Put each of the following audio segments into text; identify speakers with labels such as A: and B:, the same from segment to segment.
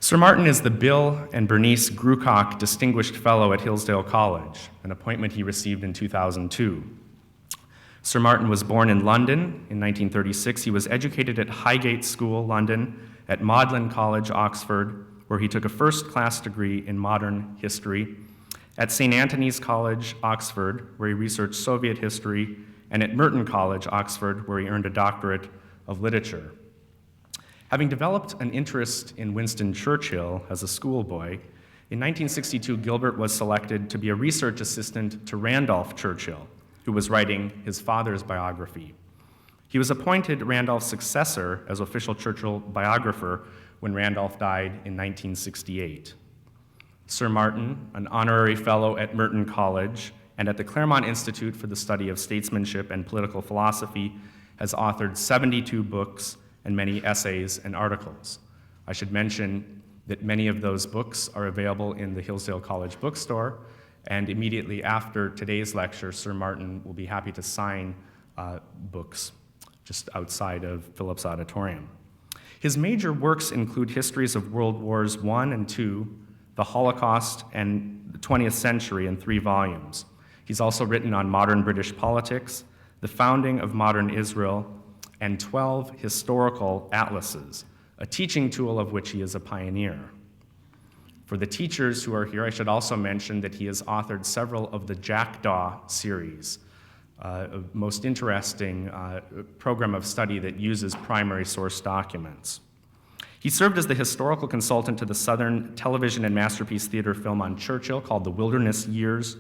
A: Sir Martin is the Bill and Bernice Grucock Distinguished Fellow at Hillsdale College, an appointment he received in 2002. Sir Martin was born in London in 1936. He was educated at Highgate School, London, at Magdalen College, Oxford, where he took a first-class degree in modern history, at St. Antony's College, Oxford, where he researched Soviet history, and at Merton College, Oxford, where he earned a doctorate of literature. Having developed an interest in Winston Churchill as a schoolboy, in 1962, Gilbert was selected to be a research assistant to Randolph Churchill, who was writing his father's biography. He was appointed Randolph's successor as official Churchill biographer when Randolph died in 1968. Sir Martin, an honorary fellow at Merton College and at the Claremont Institute for the Study of Statesmanship and Political Philosophy, has authored 72 books and many essays and articles. I should mention that many of those books are available in the Hillsdale College bookstore, and immediately after today's lecture, Sir Martin will be happy to sign books just outside of Phillips Auditorium. His major works include histories of World Wars I and II, the Holocaust, and the 20th century in 3 volumes. He's also written on modern British politics, the founding of modern Israel, and 12 historical atlases, a teaching tool of which he is a pioneer. For the teachers who are here, I should also mention that he has authored several of the Jackdaw series, a most interesting program of study that uses primary source documents. He served as the historical consultant to the Southern Television and Masterpiece Theater film on Churchill called The Wilderness Years,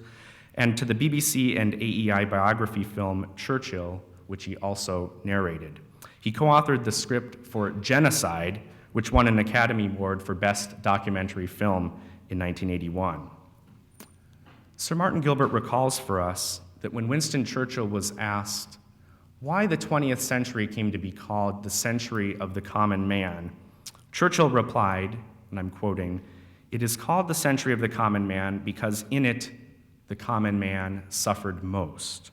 A: and to the BBC and AEI biography film Churchill, which he also narrated. He co-authored the script for Genocide, which won an Academy Award for Best Documentary Film in 1981. Sir Martin Gilbert recalls for us that when Winston Churchill was asked why the 20th century came to be called the century of the common man, Churchill replied, and I'm quoting, "It is called the century of the common man because in it the common man suffered most."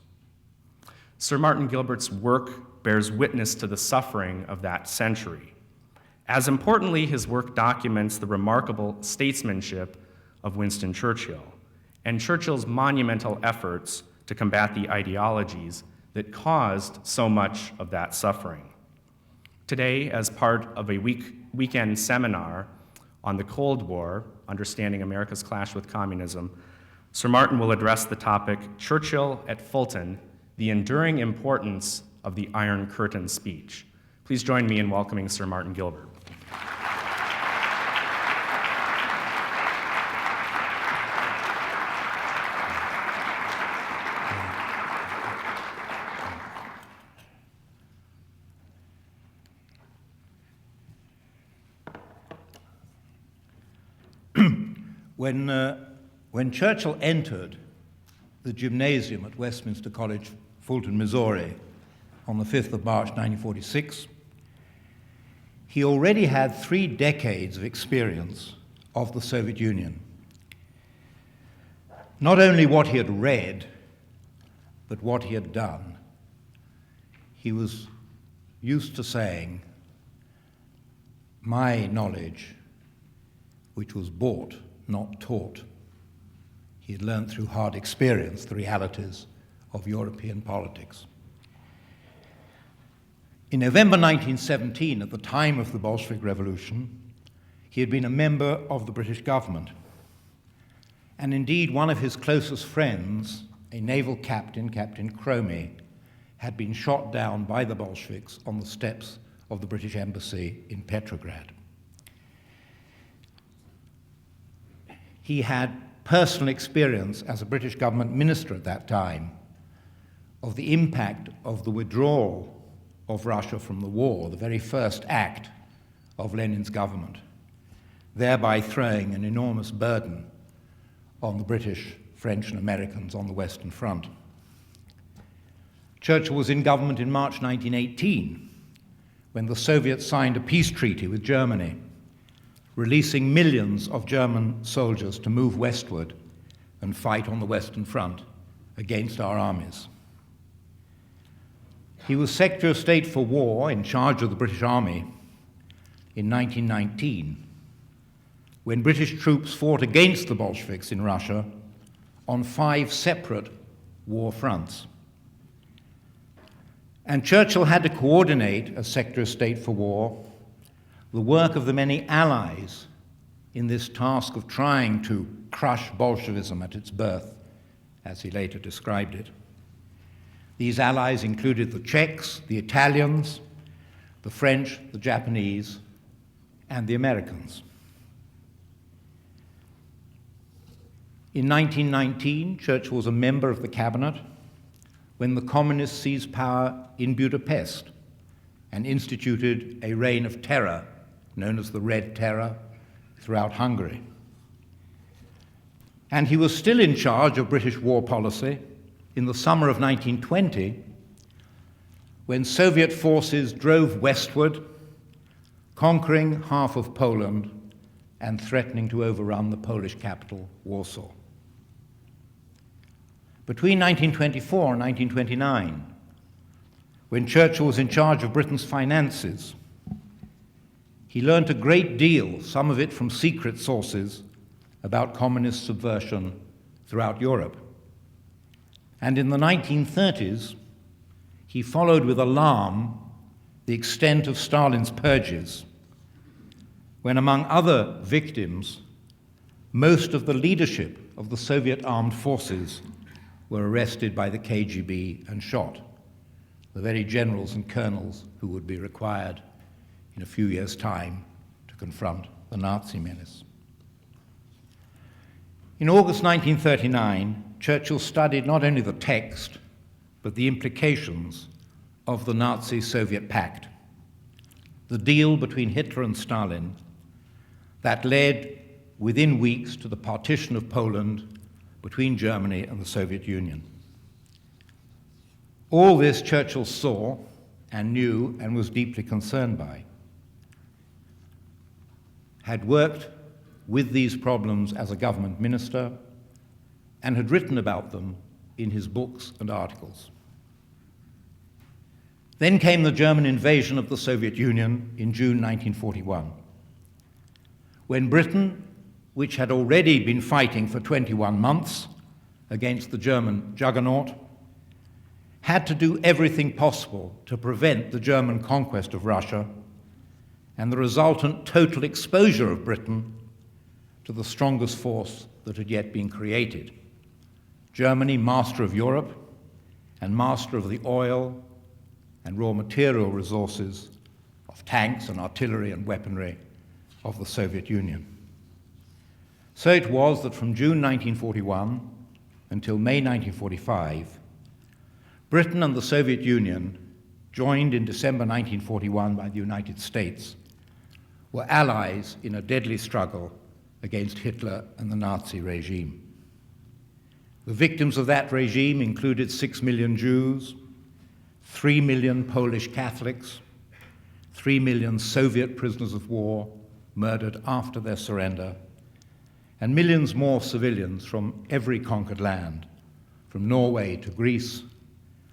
A: Sir Martin Gilbert's work bears witness to the suffering of that century. As importantly, his work documents the remarkable statesmanship of Winston Churchill and Churchill's monumental efforts to combat the ideologies that caused so much of that suffering. Today, as part of a weekend seminar on the Cold War, Understanding America's Clash with Communism, Sir Martin will address the topic, Churchill at Fulton, the enduring importance of the Iron Curtain speech. Please join me in welcoming Sir Martin Gilbert.
B: When Churchill entered the gymnasium at Westminster College, Fulton, Missouri, on the 5th of March, 1946, he already had 3 decades of experience of the Soviet Union. Not only what he had read, but what he had done. He was used to saying, "My knowledge, which was bought, not taught." He had learned through hard experience the realities of European politics. In November 1917, at the time of the Bolshevik Revolution, he had been a member of the British government. And indeed, one of his closest friends, a naval captain, Captain Cromie, had been shot down by the Bolsheviks on the steps of the British Embassy in Petrograd. He had personal experience as a British government minister at that time of the impact of the withdrawal of Russia from the war, the very first act of Lenin's government, thereby throwing an enormous burden on the British, French, and Americans on the Western Front. Churchill was in government in March 1918, when the Soviets signed a peace treaty with Germany, releasing millions of German soldiers to move westward and fight on the Western Front against our armies. He was Secretary of State for War in charge of the British Army in 1919, when British troops fought against the Bolsheviks in Russia on 5 separate war fronts. And Churchill had to coordinate, as Secretary of State for War, the work of the many allies in this task of trying to crush Bolshevism at its birth, as he later described it. These allies included the Czechs, the Italians, the French, the Japanese, and the Americans. In 1919, Churchill was a member of the cabinet when the communists seized power in Budapest and instituted a reign of terror known as the Red Terror throughout Hungary. And he was still in charge of British war policy in the summer of 1920 when Soviet forces drove westward, conquering half of Poland and threatening to overrun the Polish capital, Warsaw. Between 1924 and 1929, when Churchill was in charge of Britain's finances, he learned a great deal, some of it from secret sources, about communist subversion throughout Europe. And in the 1930s, he followed with alarm the extent of Stalin's purges, when, among other victims, most of the leadership of the Soviet armed forces were arrested by the KGB and shot, the very generals and colonels who would be required in a few years' time to confront the Nazi menace. In August 1939, Churchill studied not only the text, but the implications of the Nazi-Soviet pact, the deal between Hitler and Stalin that led within weeks to the partition of Poland between Germany and the Soviet Union. All this Churchill saw and knew and was deeply concerned by. Had worked with these problems as a government minister and had written about them in his books and articles. Then came the German invasion of the Soviet Union in June 1941, when Britain, which had already been fighting for 21 months against the German juggernaut, had to do everything possible to prevent the German conquest of Russia and the resultant total exposure of Britain to the strongest force that had yet been created. Germany, master of Europe and master of the oil and raw material resources of tanks and artillery and weaponry of the Soviet Union. So it was that from June 1941 until May 1945, Britain and the Soviet Union, joined in December 1941 by the United States, were allies in a deadly struggle against Hitler and the Nazi regime. The victims of that regime included 6 million Jews, 3 million Polish Catholics, 3 million Soviet prisoners of war murdered after their surrender, and millions more civilians from every conquered land, from Norway to Greece,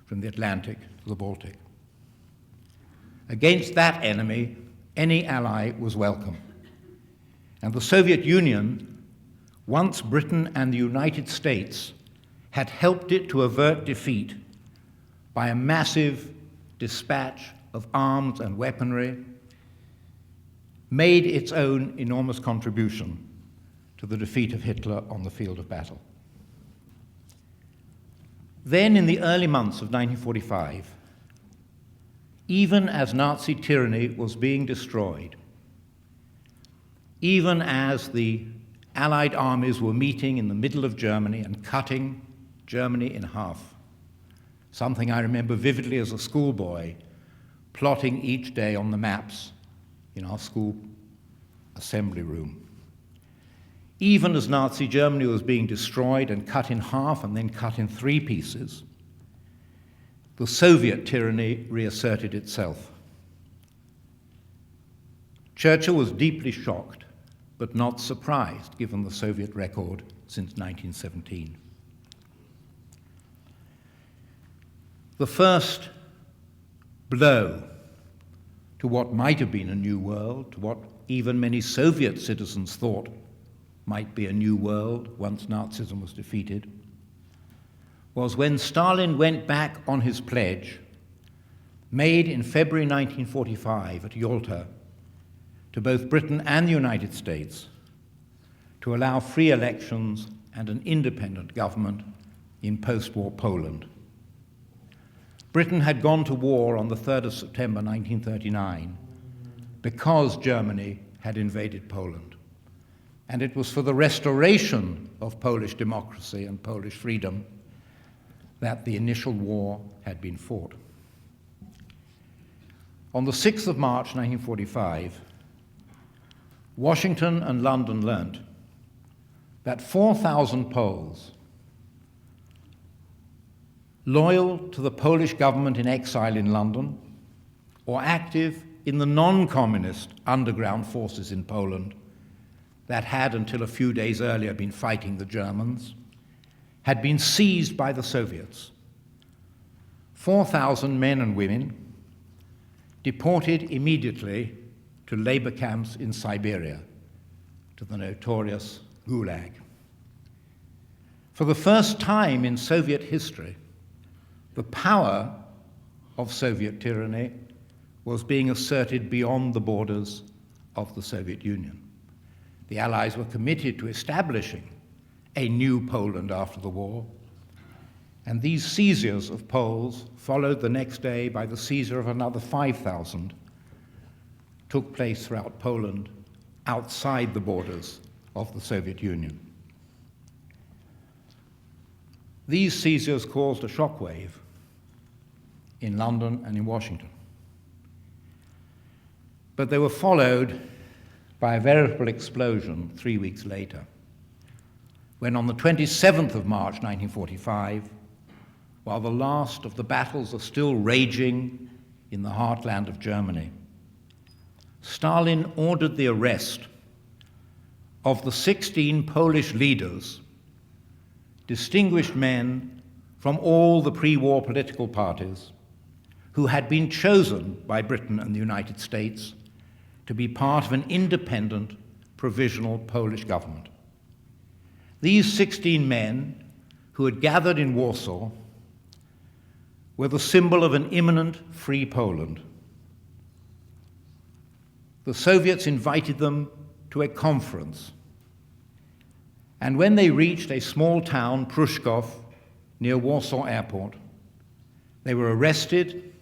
B: from the Atlantic to the Baltic. Against that enemy, any ally was welcome. And the Soviet Union, once Britain and the United States had helped it to avert defeat by a massive dispatch of arms and weaponry, made its own enormous contribution to the defeat of Hitler on the field of battle. Then, in the early months of 1945, even as Nazi tyranny was being destroyed, even as the Allied armies were meeting in the middle of Germany and cutting Germany in half, something I remember vividly as a schoolboy, plotting each day on the maps in our school assembly room. Even as Nazi Germany was being destroyed and cut in half and then cut in 3 pieces, the Soviet tyranny reasserted itself. Churchill was deeply shocked, but not surprised, given the Soviet record since 1917. The first blow to what might have been a new world, to what even many Soviet citizens thought might be a new world once Nazism was defeated, was when Stalin went back on his pledge, made in February 1945 at Yalta, to both Britain and the United States, to allow free elections and an independent government in post-war Poland. Britain had gone to war on the 3rd of September 1939 because Germany had invaded Poland, and it was for the restoration of Polish democracy and Polish freedom that the initial war had been fought. On the 6th of March 1945, Washington and London learnt that 4,000 Poles, loyal to the Polish government in exile in London or active in the non-communist underground forces in Poland that had until a few days earlier been fighting the Germans, had been seized by the Soviets. 4,000 men and women deported immediately to labor camps in Siberia, to the notorious Gulag. For the first time in Soviet history, the power of Soviet tyranny was being asserted beyond the borders of the Soviet Union. The Allies were committed to establishing a new Poland after the war, and these seizures of Poles, followed the next day by the seizure of another 5,000, took place throughout Poland outside the borders of the Soviet Union. These seizures caused a shockwave in London and in Washington. But they were followed by a veritable explosion 3 weeks later, when on the 27th of March 1945, while the last of the battles are still raging in the heartland of Germany, Stalin ordered the arrest of the 16 Polish leaders, distinguished men from all the pre-war political parties, who had been chosen by Britain and the United States to be part of an independent, provisional Polish government. These 16 men, who had gathered in Warsaw, were the symbol of an imminent free Poland. The Soviets invited them to a conference, and when they reached a small town, Pruszków, near Warsaw Airport, they were arrested,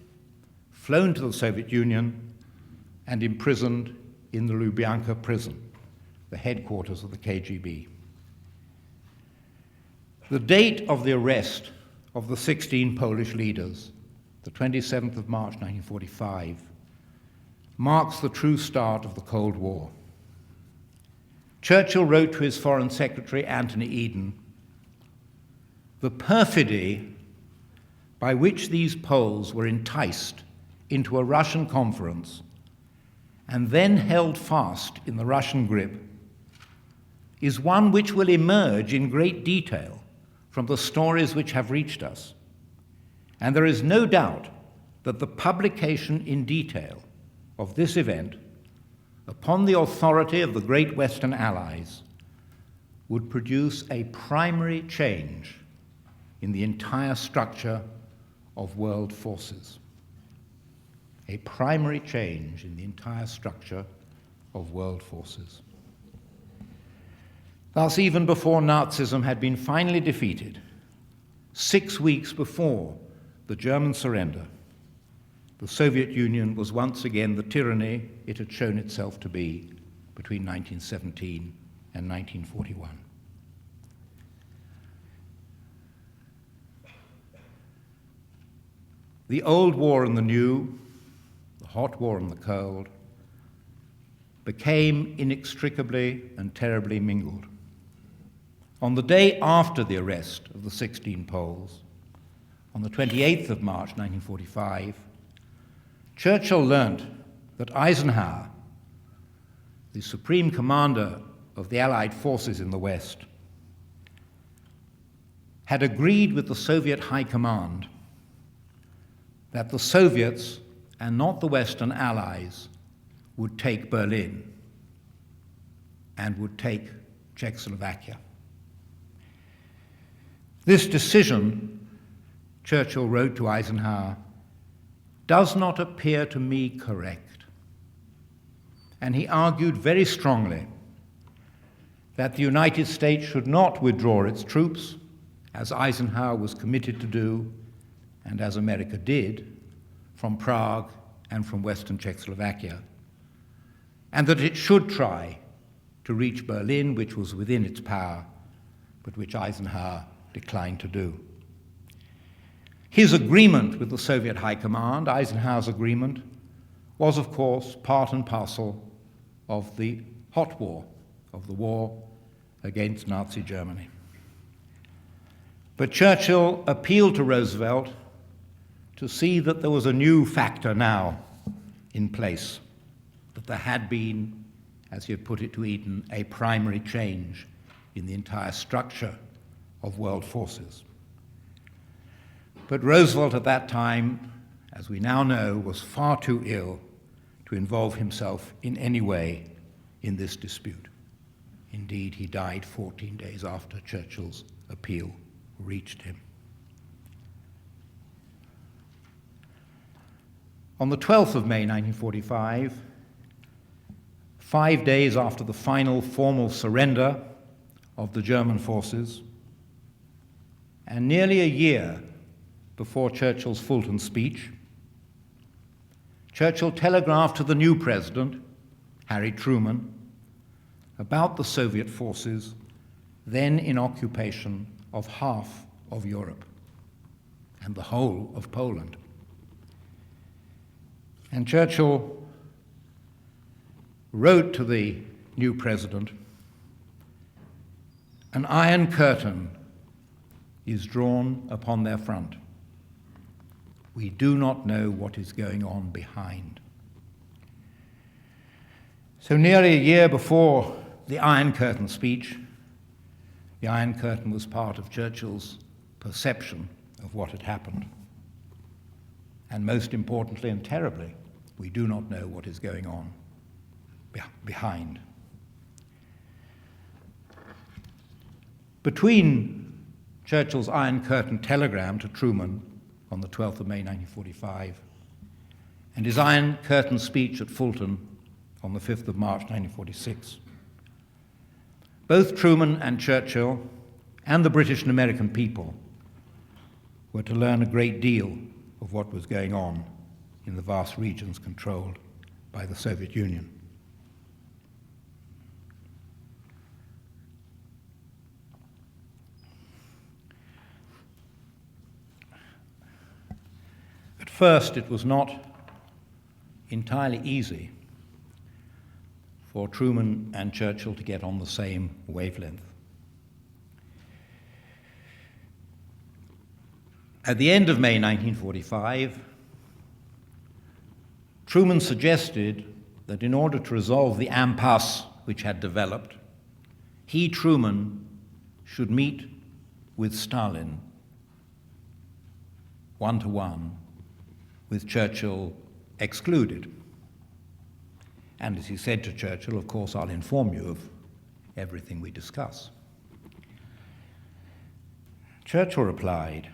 B: flown to the Soviet Union, and imprisoned in the Lubyanka prison, the headquarters of the KGB. The date of the arrest of the 16 Polish leaders, the 27th of March 1945, marks the true start of the Cold War. Churchill wrote to his Foreign Secretary, Anthony Eden, "The perfidy by which these Poles were enticed into a Russian conference and then held fast in the Russian grip is one which will emerge in great detail from the stories which have reached us. And there is no doubt that the publication in detail of this event, upon the authority of the great Western Allies, would produce a primary change in the entire structure of world forces." A primary change in the entire structure of world forces. Thus, even before Nazism had been finally defeated, 6 weeks before the German surrender, the Soviet Union was once again the tyranny it had shown itself to be between 1917 and 1941. The old war and the new, the hot war and the cold, became inextricably and terribly mingled. On the day after the arrest of the 16 Poles, on the 28th of March 1945, Churchill learnt that Eisenhower, the supreme commander of the Allied forces in the West, had agreed with the Soviet High Command that the Soviets and not the Western Allies, would take Berlin and would take Czechoslovakia. This decision, Churchill wrote to Eisenhower, does not appear to me correct. And he argued very strongly that the United States should not withdraw its troops, as Eisenhower was committed to do, and as America did, from Prague and from Western Czechoslovakia, and that it should try to reach Berlin, which was within its power, but which Eisenhower declined to do. His agreement with the Soviet High Command, Eisenhower's agreement, was of course part and parcel of the hot war, of the war against Nazi Germany. But Churchill appealed to Roosevelt to see that there was a new factor now in place, that there had been, as he had put it to Eden, a primary change in the entire structure of world forces. But Roosevelt at that time, as we now know, was far too ill to involve himself in any way in this dispute. Indeed, he died 14 days after Churchill's appeal reached him. On the 12th of May 1945, 5 days after the final formal surrender of the German forces, and nearly a year before Churchill's Fulton speech, Churchill telegraphed to the new president, Harry Truman, about the Soviet forces then in occupation of half of Europe and the whole of Poland. And Churchill wrote to the new president, "An iron curtain is drawn upon their front. We do not know what is going on behind." So nearly a year before the Iron Curtain speech, the Iron Curtain was part of Churchill's perception of what had happened. And most importantly and terribly, we do not know what is going on behind. Between Churchill's Iron Curtain telegram to Truman on the 12th of May 1945 and his Iron Curtain speech at Fulton on the 5th of March 1946, both Truman and Churchill and the British and American people were to learn a great deal of what was going on in the vast regions controlled by the Soviet Union. At first, it was not entirely easy for Truman and Churchill to get on the same wavelength. At the end of May 1945, Truman suggested that in order to resolve the impasse which had developed, he, Truman, should meet with Stalin one-to-one, with Churchill excluded. And as he said to Churchill, of course, I'll inform you of everything we discuss. Churchill replied,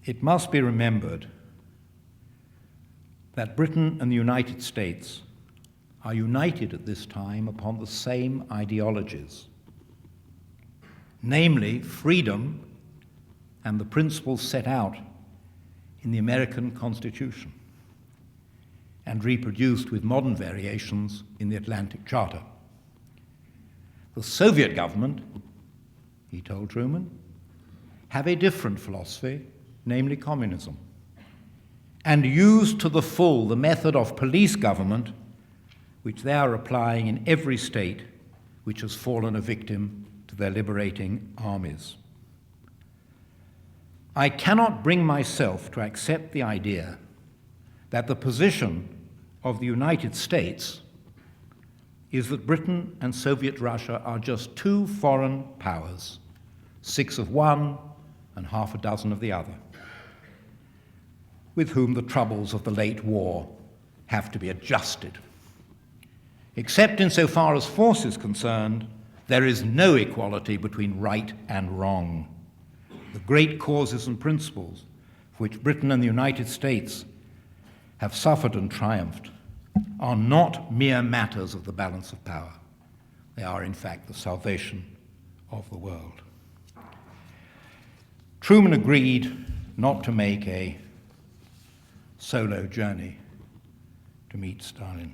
B: "It must be remembered that Britain and the United States are united at this time upon the same ideologies, namely freedom and the principles set out in the American Constitution and reproduced with modern variations in the Atlantic Charter. The Soviet government," he told Truman, "have a different philosophy, namely communism, and use to the full the method of police government which they are applying in every state which has fallen a victim to their liberating armies. I cannot bring myself to accept the idea that the position of the United States is that Britain and Soviet Russia are just two foreign powers, 6 of one and half a dozen of the other. with whom the troubles of the late war have to be adjusted. Except insofar as force is concerned, there is no equality between right and wrong. The great causes and principles for which Britain and the United States have suffered and triumphed are not mere matters of the balance of power. They are, in fact, the salvation of the world. Truman agreed not to make a solo journey to meet Stalin.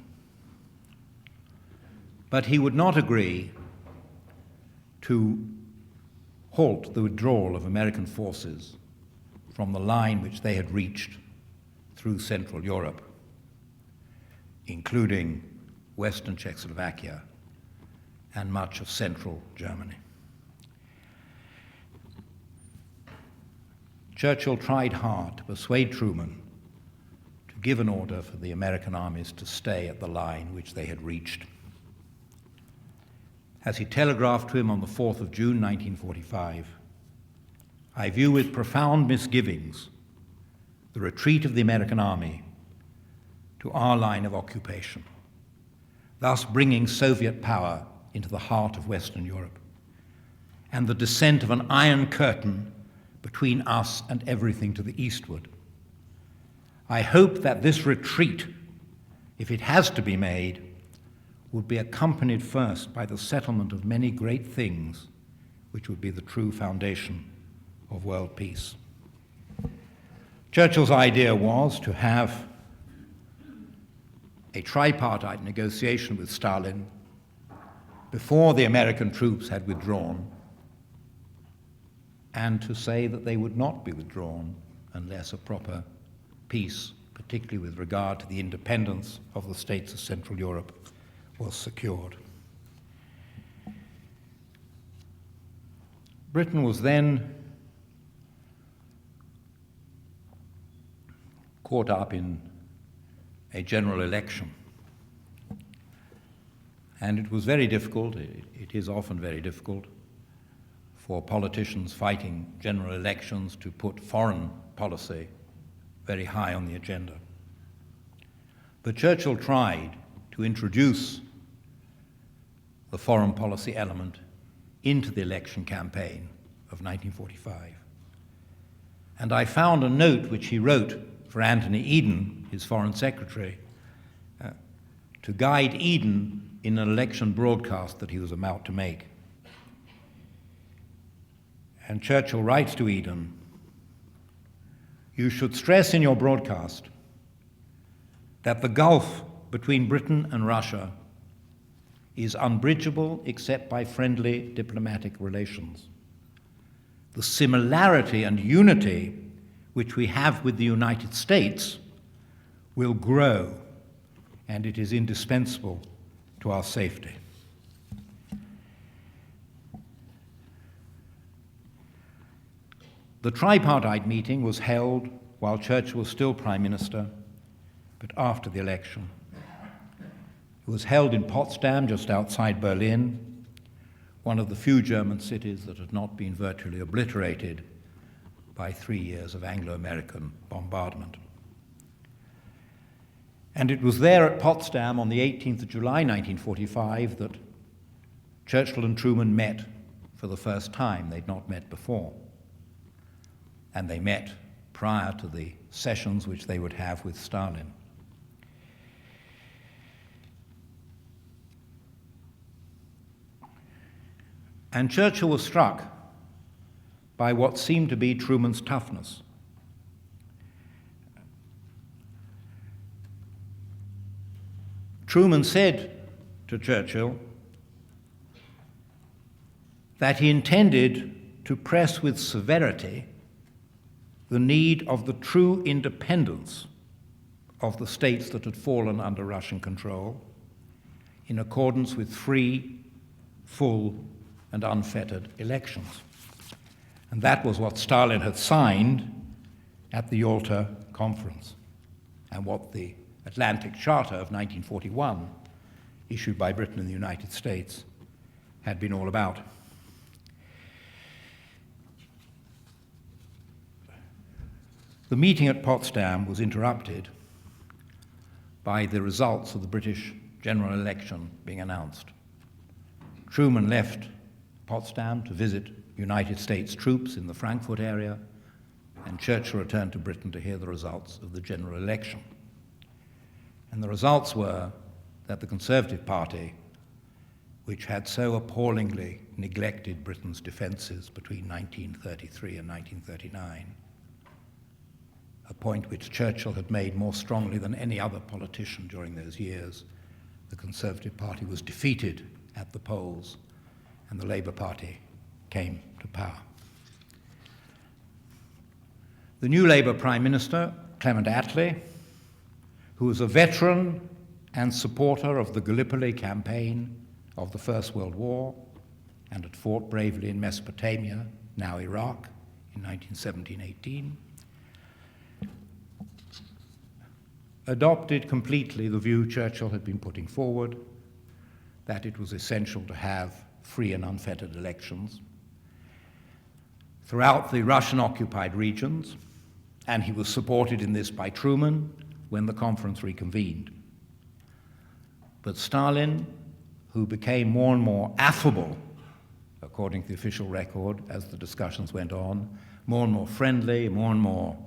B: But he would not agree to halt the withdrawal of American forces from the line which they had reached through Central Europe, including Western Czechoslovakia and much of central Germany. Churchill tried hard to persuade Truman to give an order for the American armies to stay at the line which they had reached. As he telegraphed to him on the 4th of June, 1945, "I view with profound misgivings the retreat of the American army to our line of occupation, thus bringing Soviet power into the heart of Western Europe, and the descent of an iron curtain between us and everything to the eastward. I hope that this retreat, if it has to be made, would be accompanied first by the settlement of many great things which would be the true foundation of world peace." Churchill's idea was to have a tripartite negotiation with Stalin before the American troops had withdrawn, and to say that they would not be withdrawn unless a proper peace, particularly with regard to the independence of the states of Central Europe, was secured. Britain was then caught up in a general election. And it was very difficult, it is often very difficult, for politicians fighting general elections to put foreign policy very high on the agenda. But Churchill tried to introduce the foreign policy element into the election campaign of 1945. And I found a note which he wrote for Anthony Eden, his foreign secretary, to guide Eden in an election broadcast that he was about to make. And Churchill writes to Eden, "You should stress in your broadcast that the gulf between Britain and Russia is unbridgeable except by friendly diplomatic relations. The similarity and unity which we have with the United States will grow, and it is indispensable to our safety." The tripartite meeting was held while Churchill was still Prime Minister, but after the election. It was held in Potsdam, just outside Berlin, one of the few German cities that had not been virtually obliterated by 3 years of Anglo-American bombardment. And it was there at Potsdam on the 18th of July 1945 that Churchill and Truman met for the first time. They'd not met before. And they met prior to the sessions which they would have with Stalin. And Churchill was struck by what seemed to be Truman's toughness. Truman said to Churchill that he intended to press with severity the need of the true independence of the states that had fallen under Russian control in accordance with free, full, and unfettered elections. And that was what Stalin had signed at the Yalta Conference, and what the Atlantic Charter of 1941, issued by Britain and the United States, had been all about. The meeting at Potsdam was interrupted by the results of the British general election being announced. Truman left Potsdam to visit United States troops in the Frankfurt area, and Churchill returned to Britain to hear the results of the general election. And the results were that the Conservative Party, which had so appallingly neglected Britain's defences between 1933 and 1939, a point which Churchill had made more strongly than any other politician during those years, the Conservative Party was defeated at the polls, and the Labour Party came to power. The new Labour Prime Minister, Clement Attlee, who was a veteran and supporter of the Gallipoli campaign of the First World War and had fought bravely in Mesopotamia, now Iraq, in 1917-18, adopted completely the view Churchill had been putting forward, that it was essential to have free and unfettered elections throughout the Russian-occupied regions, and he was supported in this by Truman when the conference reconvened. But Stalin, who became more and more affable, according to the official record, as the discussions went on, more and more friendly, more and more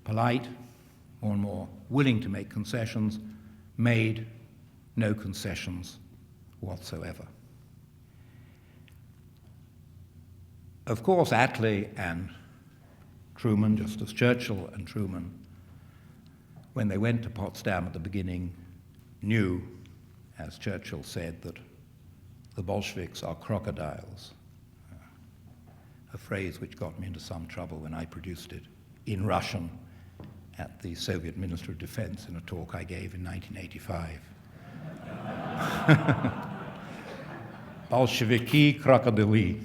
B: polite, more and more willing to make concessions, made no concessions whatsoever. Of course, Attlee and Truman, just as Churchill and Truman, when they went to Potsdam at the beginning, knew, as Churchill said, that the Bolsheviks are crocodiles, a phrase which got me into some trouble when I produced it in Russian at the Soviet Ministry of Defense in a talk I gave in 1985. Bolsheviki krokodili.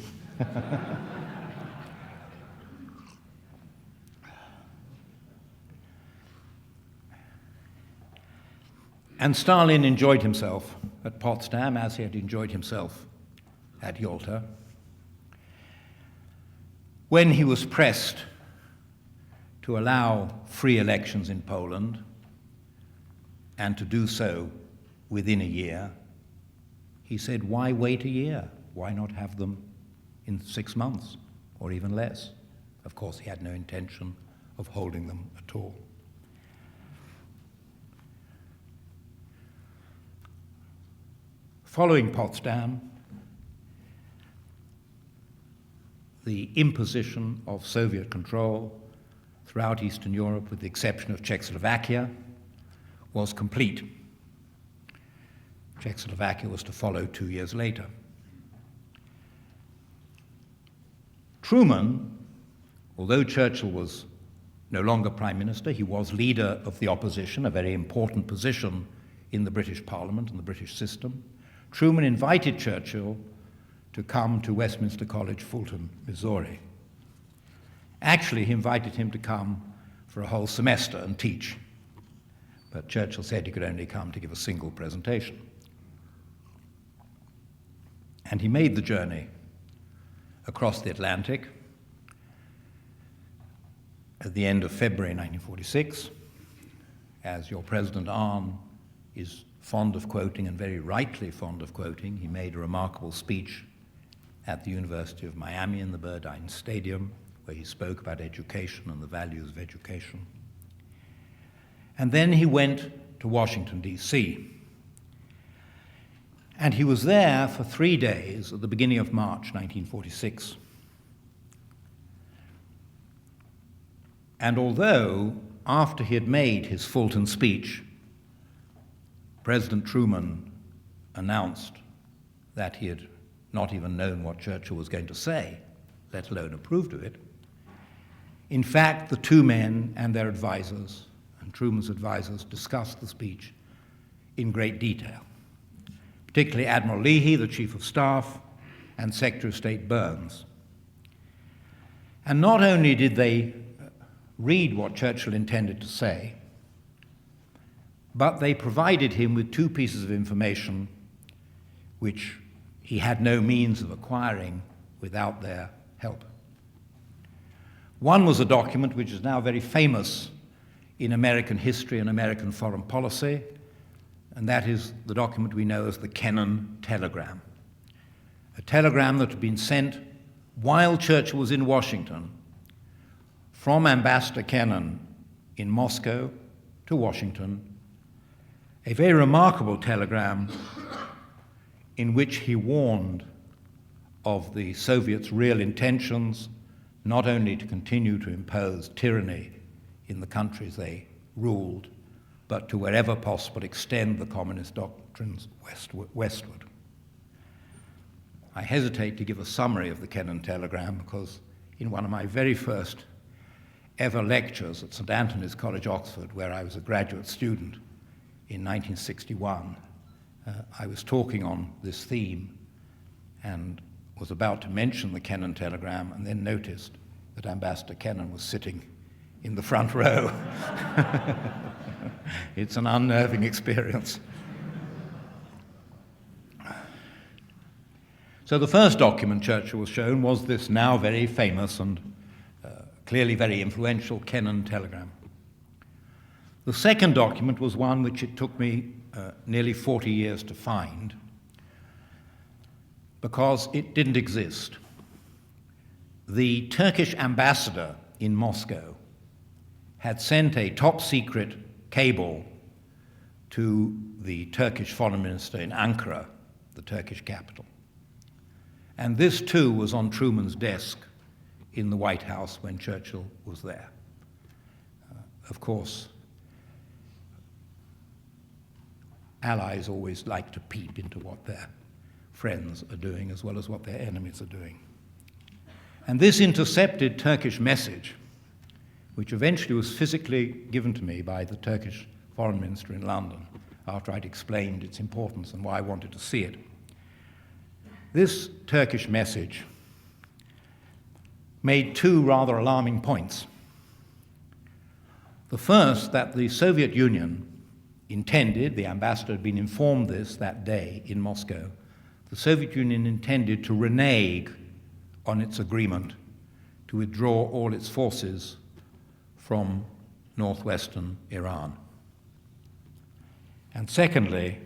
B: And Stalin enjoyed himself at Potsdam as he had enjoyed himself at Yalta. When he was pressed to allow free elections in Poland and to do so within a year, he said, why wait a year? Why not have them in 6 months or even less? Of course, he had no intention of holding them at all. Following Potsdam, the imposition of Soviet control throughout Eastern Europe, with the exception of Czechoslovakia, was complete. Czechoslovakia was to follow 2 years later. Truman, although Churchill was no longer Prime Minister, he was leader of the opposition, a very important position in the British Parliament and the British system. Truman invited Churchill to come to Westminster College, Fulton, Missouri. Actually, he invited him to come for a whole semester and teach. But Churchill said he could only come to give a single presentation. And he made the journey across the Atlantic at the end of February 1946, as your President Arne is fond of quoting, and very rightly fond of quoting. He made a remarkable speech at the University of Miami in the Burdine Stadium, where he spoke about education and the values of education. And then he went to Washington, D.C. And he was there for 3 days at the beginning of March 1946. And although, after he had made his Fulton speech, President Truman announced that he had not even known what Churchill was going to say, let alone approved of it, in fact, the two men and their advisors, and Truman's advisors, discussed the speech in great detail, particularly Admiral Leahy, the Chief of Staff, and Secretary of State Burns. And not only did they read what Churchill intended to say, but they provided him with 2 pieces of information which he had no means of acquiring without their help. One was a document which is now very famous in American history and American foreign policy, and that is the document we know as the Kennan Telegram. A telegram that had been sent while Churchill was in Washington from Ambassador Kennan in Moscow to Washington, a very remarkable telegram in which he warned of the Soviets' real intentions, not only to continue to impose tyranny in the countries they ruled, but to wherever possible extend the communist doctrines westward. I hesitate to give a summary of the Kennan Telegram because in one of my very first ever lectures at St. Antony's College, Oxford, where I was a graduate student in 1961, I was talking on this theme and was about to mention the Kennan Telegram and then noticed that Ambassador Kennan was sitting in the front row. It's an unnerving experience. So the first document Churchill was shown was this now very famous and clearly very influential Kennan Telegram. The second document was one which it took me nearly 40 years to find because it didn't exist. The Turkish ambassador in Moscow had sent a top-secret cable to the Turkish foreign minister in Ankara, the Turkish capital. And this, too, was on Truman's desk in the White House when Churchill was there. Of course, allies always like to peep into what their friends are doing as well as what their enemies are doing. And this intercepted Turkish message, which eventually was physically given to me by the Turkish foreign minister in London after I'd explained its importance and why I wanted to see it. This Turkish message made two rather alarming points. The first, that the Soviet Union intended, the ambassador had been informed this that day in Moscow, the Soviet Union intended to renege on its agreement to withdraw all its forces from northwestern Iran. And secondly,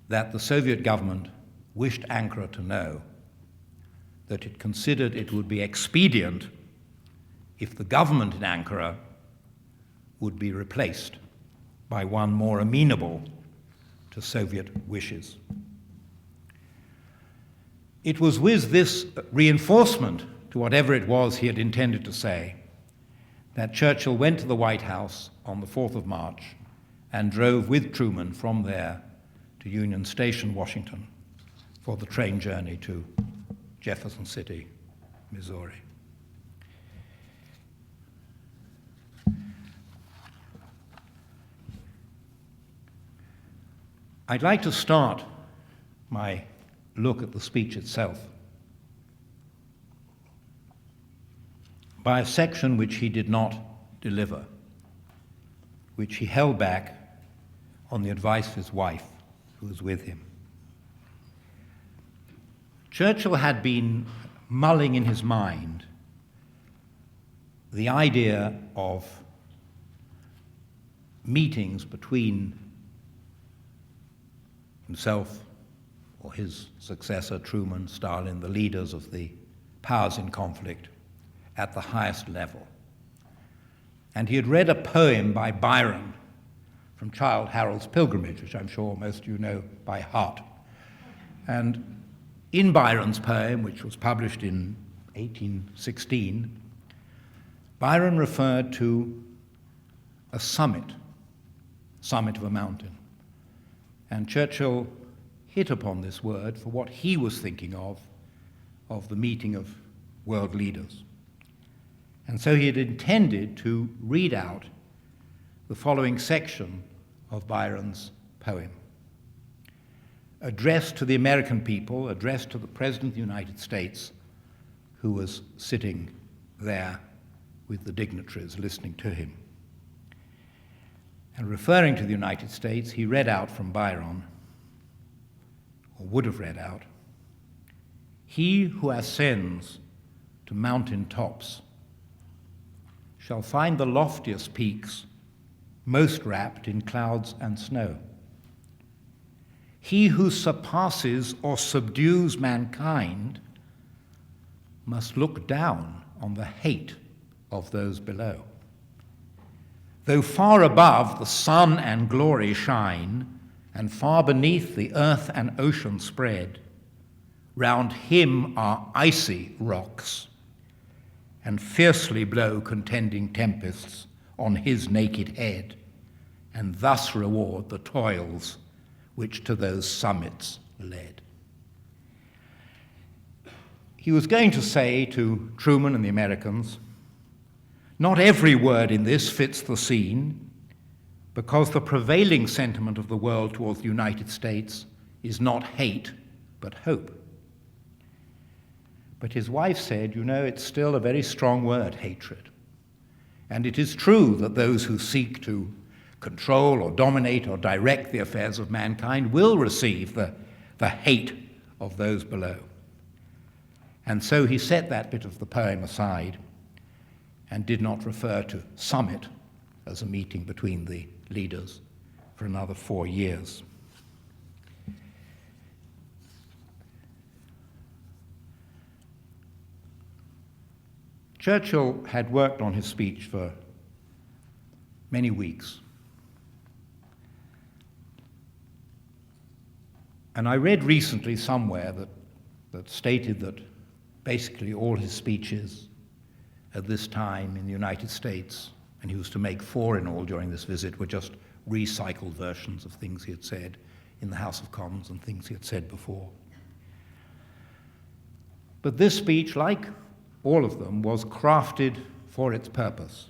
B: that the Soviet government wished Ankara to know that it considered it would be expedient if the government in Ankara would be replaced by one more amenable to Soviet wishes. It was with this reinforcement to whatever it was he had intended to say that Churchill went to the White House on the 4th of March and drove with Truman from there to Union Station, Washington, for the train journey to Jefferson City, Missouri. I'd like to start my look at the speech itself by a section which he did not deliver, which he held back on the advice of his wife, who was with him. Churchill had been mulling in his mind the idea of meetings between himself or his successor, Truman, Stalin, the leaders of the powers in conflict at the highest level. And he had read a poem by Byron from Childe Harold's Pilgrimage, which I'm sure most of you know by heart. And in Byron's poem, which was published in 1816, Byron referred to a summit of a mountain. And Churchill hit upon this word for what he was thinking of the meeting of world leaders. And so he had intended to read out the following section of Byron's poem, addressed to the American people, addressed to the President of the United States, who was sitting there with the dignitaries listening to him. And referring to the United States, he read out from Byron, or would have read out, "He who ascends to mountain tops, shall find the loftiest peaks most wrapped in clouds and snow. He who surpasses or subdues mankind must look down on the hate of those below. Though far above the sun and glory shine, and far beneath the earth and ocean spread, round him are icy rocks, and fiercely blow contending tempests on his naked head, and thus reward the toils which to those summits led. He was going to say to Truman and the Americans, not every word in this fits the scene, because the prevailing sentiment of the world towards the United States is not hate, but hope. But his wife said, it's still a very strong word, hatred. And it is true that those who seek to control or dominate or direct the affairs of mankind will receive the hate of those below. And so he set that bit of the poem aside and did not refer to summit as a meeting between the leaders for another 4 years. Churchill had worked on his speech for many weeks. And I read recently somewhere that stated that basically all his speeches at this time in the United States, and he was to make 4 in all during this visit, were just recycled versions of things he had said in the House of Commons and things he had said before. But this speech, like all of them, was crafted for its purpose.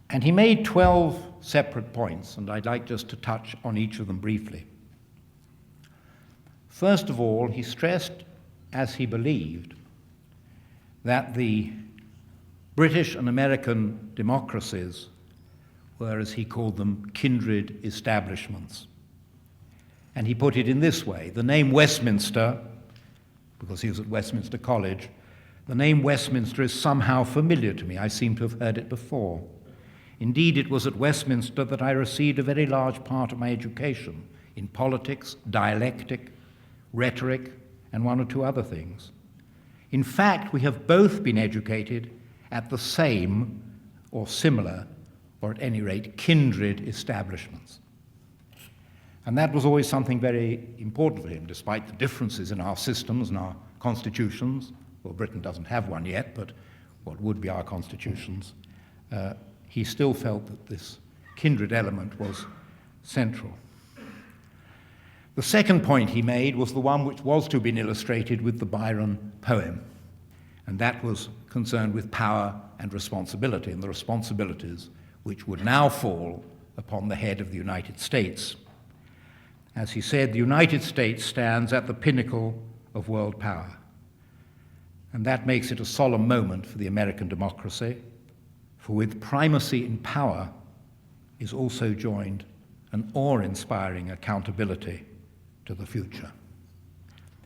B: And he made 12 separate points, and I'd like just to touch on each of them briefly. First of all, he stressed, as he believed, that the British and American democracies were, as he called them, kindred establishments. And he put it in this way: the name Westminster, because he was at Westminster College, the name Westminster is somehow familiar to me. I seem to have heard it before. Indeed, it was at Westminster that I received a very large part of my education in politics, dialectic, rhetoric, and 1 or 2 other things. In fact, we have both been educated at the same or similar, or at any rate, kindred establishments. And that was always something very important for him, despite the differences in our systems and our constitutions. Well, Britain doesn't have one yet, but what would be our constitutions, he still felt that this kindred element was central. The second point he made was the one which was to have been illustrated with the Byron poem, and that was concerned with power and responsibility, and the responsibilities which would now fall upon the head of the United States. As he said, the United States stands at the pinnacle of world power, and that makes it a solemn moment for the American democracy, for with primacy in power is also joined an awe-inspiring accountability to the future.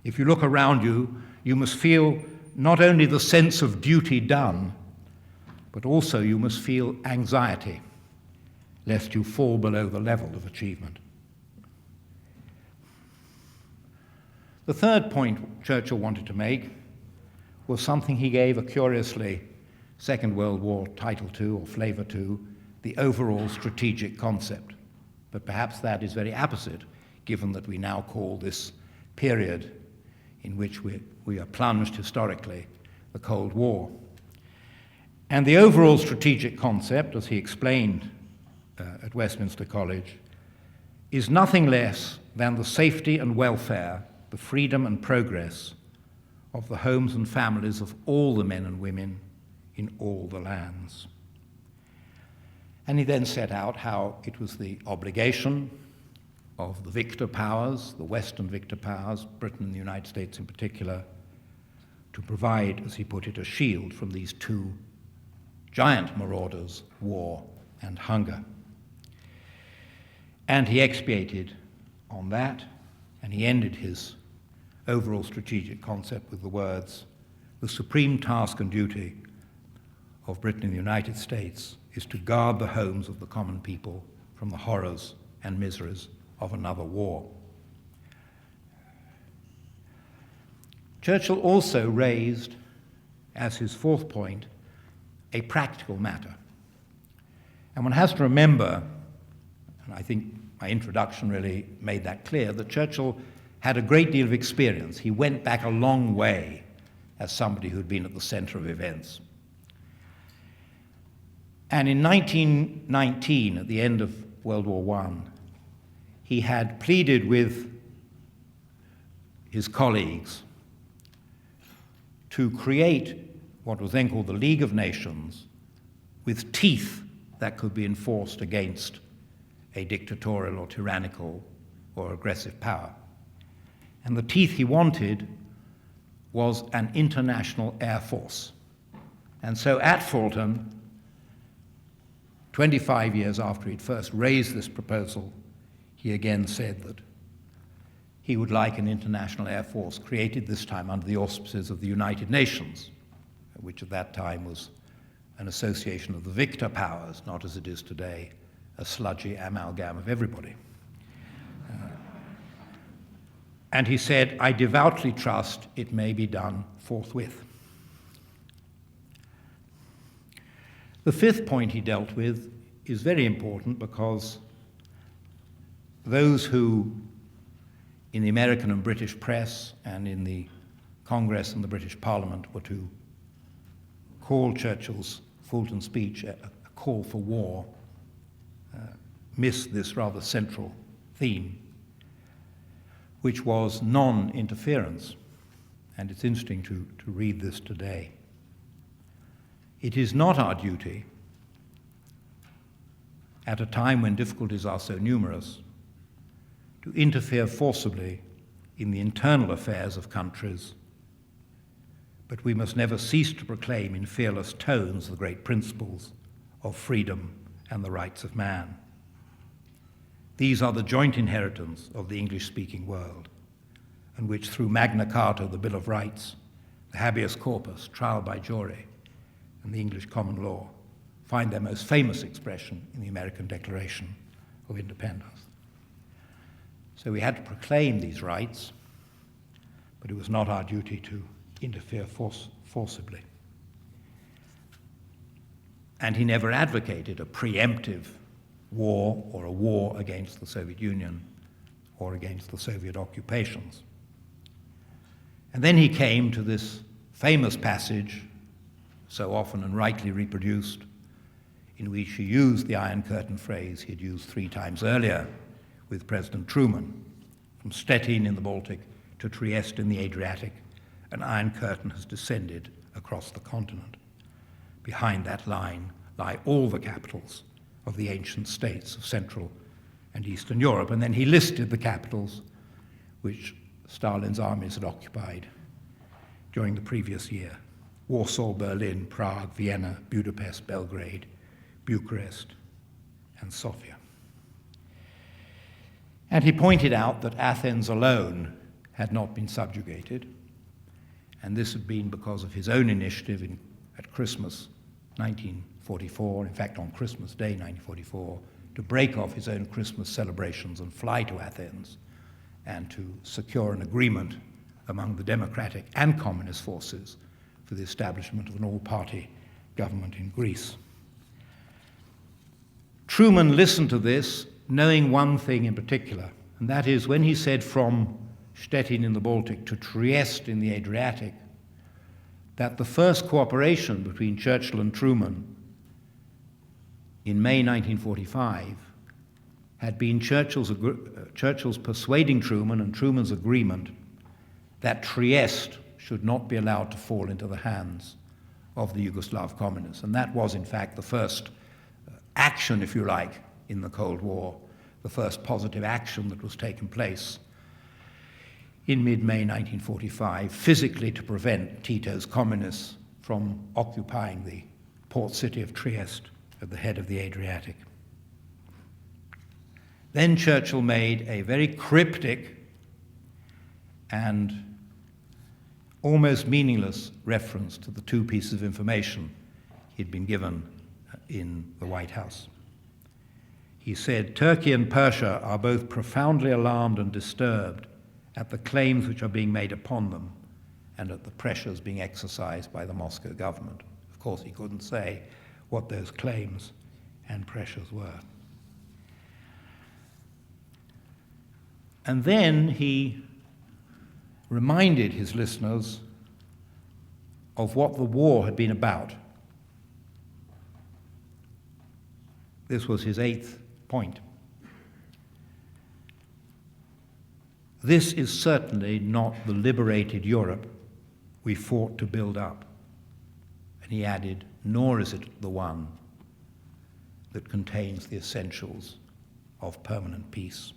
B: If you look around you, you must feel not only the sense of duty done, but also you must feel anxiety, lest you fall below the level of achievement. The third point Churchill wanted to make was something he gave a curiously Second World War title to, or flavor to, the overall strategic concept. But perhaps that is very apposite, given that we now call this period in which we are plunged historically the Cold War. And the overall strategic concept, as he explained at Westminster College, is nothing less than the safety and welfare, the freedom and progress of the homes and families of all the men and women in all the lands. And he then set out how it was the obligation of the victor powers, the Western victor powers, Britain and the United States in particular, to provide, as he put it, a shield from these 2 giant marauders, war and hunger. And he expatiated on that, and he ended his overall strategic concept with the words, the supreme task and duty of Britain and the United States is to guard the homes of the common people from the horrors and miseries of another war. Churchill also raised, as his fourth point, a practical matter. And one has to remember, and I think my introduction really made that clear, that Churchill had a great deal of experience. He went back a long way as somebody who'd been at the center of events. And in 1919, at the end of World War I, he had pleaded with his colleagues to create what was then called the League of Nations, with teeth that could be enforced against a dictatorial or tyrannical or aggressive power. And the teeth he wanted was an international air force. And so at Fulton, 25 years after he'd first raised this proposal, he again said that he would like an international air force created, this time under the auspices of the United Nations, which at that time was an association of the victor powers, not as it is today, a sludgy amalgam of everybody. And he said, "I devoutly trust it may be done forthwith." The fifth point he dealt with is very important because those who, in the American and British press and in the Congress and the British Parliament, were to call Churchill's Fulton speech a call for war, missed this rather central theme, which was non-interference. And it's interesting to read this today. It is not our duty, at a time when difficulties are so numerous, to interfere forcibly in the internal affairs of countries, but we must never cease to proclaim in fearless tones the great principles of freedom and the rights of man. These are the joint inheritance of the English-speaking world, and which through Magna Carta, the Bill of Rights, the habeas corpus, trial by jury, and the English common law find their most famous expression in the American Declaration of Independence. So we had to proclaim these rights, but it was not our duty to interfere forcibly. And he never advocated a preemptive war or a war against the Soviet Union or against the Soviet occupations. And then he came to this famous passage, so often and rightly reproduced, in which he used the Iron Curtain phrase he had used 3 times earlier with President Truman. From Stettin in the Baltic to Trieste in the Adriatic, an Iron Curtain has descended across the continent. Behind that line lie all the capitals of the ancient states of Central and Eastern Europe. And then he listed the capitals which Stalin's armies had occupied during the previous year: Warsaw, Berlin, Prague, Vienna, Budapest, Belgrade, Bucharest, and Sofia. And he pointed out that Athens alone had not been subjugated, and this had been because of his own initiative at Christmas 1944, in fact on Christmas Day 1944, to break off his own Christmas celebrations and fly to Athens and to secure an agreement among the democratic and communist forces for the establishment of an all-party government in Greece. Truman listened to this, knowing one thing in particular, and that is when he said from Stettin in the Baltic to Trieste in the Adriatic, that the first cooperation between Churchill and Truman in May 1945 had been Churchill's persuading Truman and Truman's agreement that Trieste should not be allowed to fall into the hands of the Yugoslav communists. And that was, in fact, the first action, if you like, in the Cold War, the first positive action that was taking place in mid-May 1945, physically to prevent Tito's communists from occupying the port city of Trieste at the head of the Adriatic. Then Churchill made a very cryptic and almost meaningless reference to the two pieces of information he'd been given in the White House. He said, "Turkey and Persia are both profoundly alarmed and disturbed at the claims which are being made upon them and at the pressures being exercised by the Moscow government." Of course, he couldn't say what those claims and pressures were. And then he reminded his listeners of what the war had been about. This was his 8th point. This is certainly not the liberated Europe we fought to build up. And he added, nor is it the one that contains the essentials of permanent peace.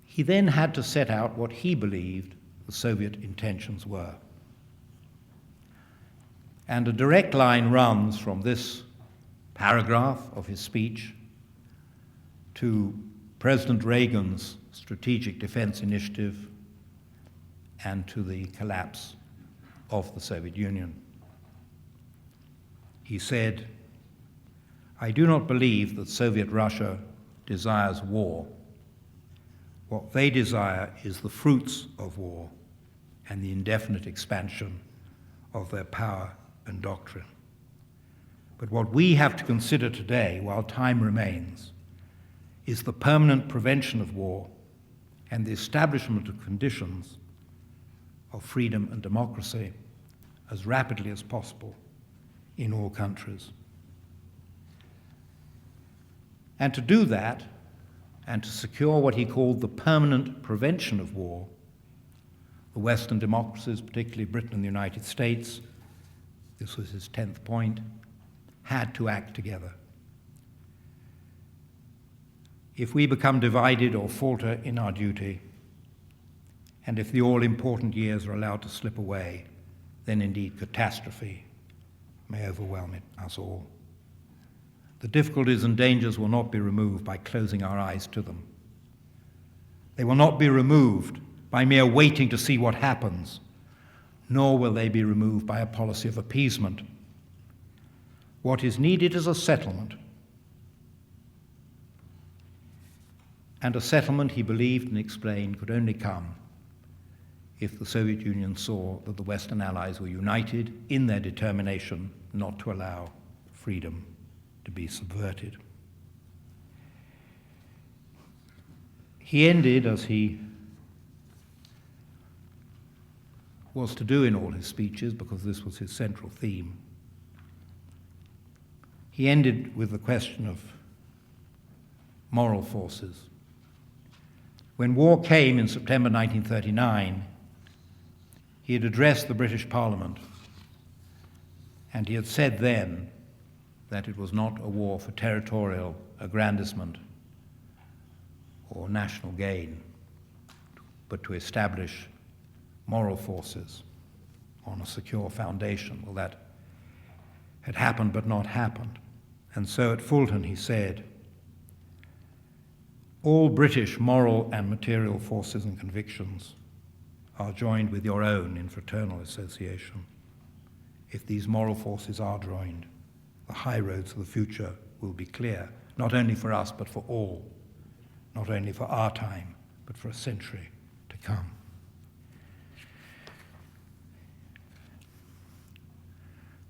B: He then had to set out what he believed the Soviet intentions were. And a direct line runs from this paragraph of his speech to President Reagan's Strategic Defense Initiative and to the collapse of the Soviet Union. He said, "I do not believe that Soviet Russia desires war. What they desire is the fruits of war and the indefinite expansion of their power and doctrine. But what we have to consider today, while time remains, is the permanent prevention of war and the establishment of conditions of freedom and democracy as rapidly as possible in all countries. And to do that, and to secure what he called the permanent prevention of war, the Western democracies, particularly Britain and the United States, this was his 10th point, had to act together. If we become divided or falter in our duty, and if the all-important years are allowed to slip away, then indeed catastrophe may overwhelm us all. The difficulties and dangers will not be removed by closing our eyes to them. They will not be removed by mere waiting to see what happens, nor will they be removed by a policy of appeasement. What is needed is a settlement. And a settlement, he believed and explained, could only come if the Soviet Union saw that the Western Allies were united in their determination not to allow freedom to be subverted. He ended, as he was to do in all his speeches, because this was his central theme, he ended with the question of moral forces. When war came in September 1939, he had addressed the British Parliament, and he had said then that it was not a war for territorial aggrandizement or national gain, but to establish moral forces on a secure foundation. Well, that had happened but not happened. And so at Fulton he said, "All British moral and material forces and convictions are joined with your own in fraternal association. If these moral forces are joined, the high roads of the future will be clear, not only for us, but for all, not only for our time, but for a century to come."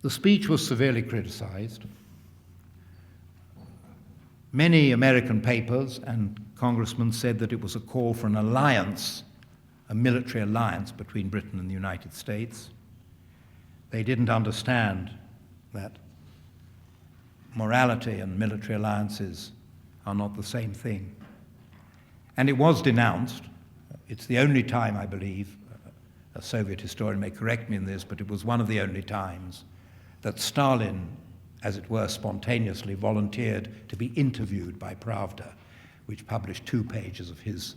B: The speech was severely criticized. Many American papers and congressmen said that it was a call for an alliance, a military alliance between Britain and the United States. They didn't understand that morality and military alliances are not the same thing. And it was denounced. It's the only time, I believe, a Soviet historian may correct me in this, but it was one of the only times that Stalin, as it were, spontaneously volunteered to be interviewed by Pravda, which published 2 pages of his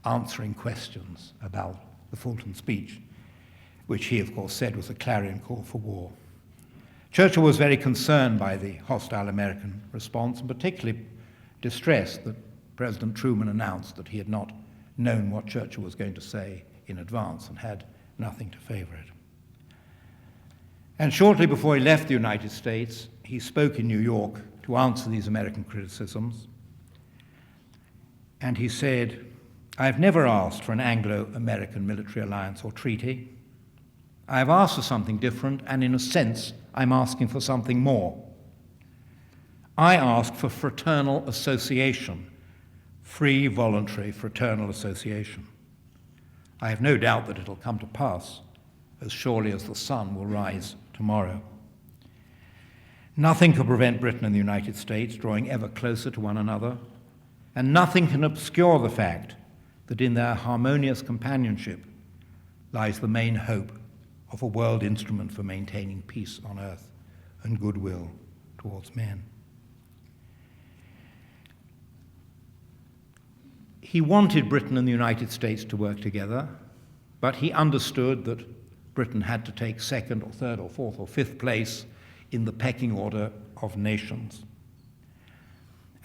B: answering questions about the Fulton speech, which he, of course, said was a clarion call for war. Churchill was very concerned by the hostile American response, and particularly distressed that President Truman announced that he had not known what Churchill was going to say in advance and had nothing to favor it. And shortly before he left the United States, he spoke in New York to answer these American criticisms. And he said, "I have never asked for an Anglo-American military alliance or treaty. I have asked for something different, and in a sense, I'm asking for something more. I ask for fraternal association, free, voluntary, fraternal association. I have no doubt that it'll come to pass as surely as the sun will rise tomorrow. Nothing can prevent Britain and the United States drawing ever closer to one another, and nothing can obscure the fact that in their harmonious companionship lies the main hope of a world instrument for maintaining peace on earth and goodwill towards men." He wanted Britain and the United States to work together, but he understood that Britain had to take second or third or fourth or fifth place in the pecking order of nations.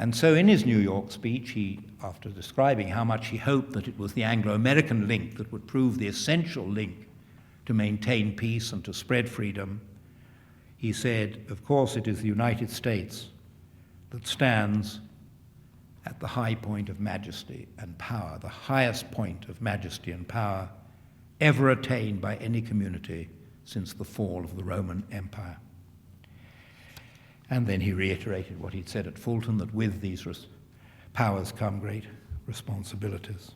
B: And so in his New York speech, he, after describing how much he hoped that it was the Anglo-American link that would prove the essential link to maintain peace and to spread freedom, he said, "Of course it is the United States that stands at the high point of majesty and power, the highest point of majesty and power ever attained by any community since the fall of the Roman Empire." And then he reiterated what he'd said at Fulton, that with these powers come great responsibilities.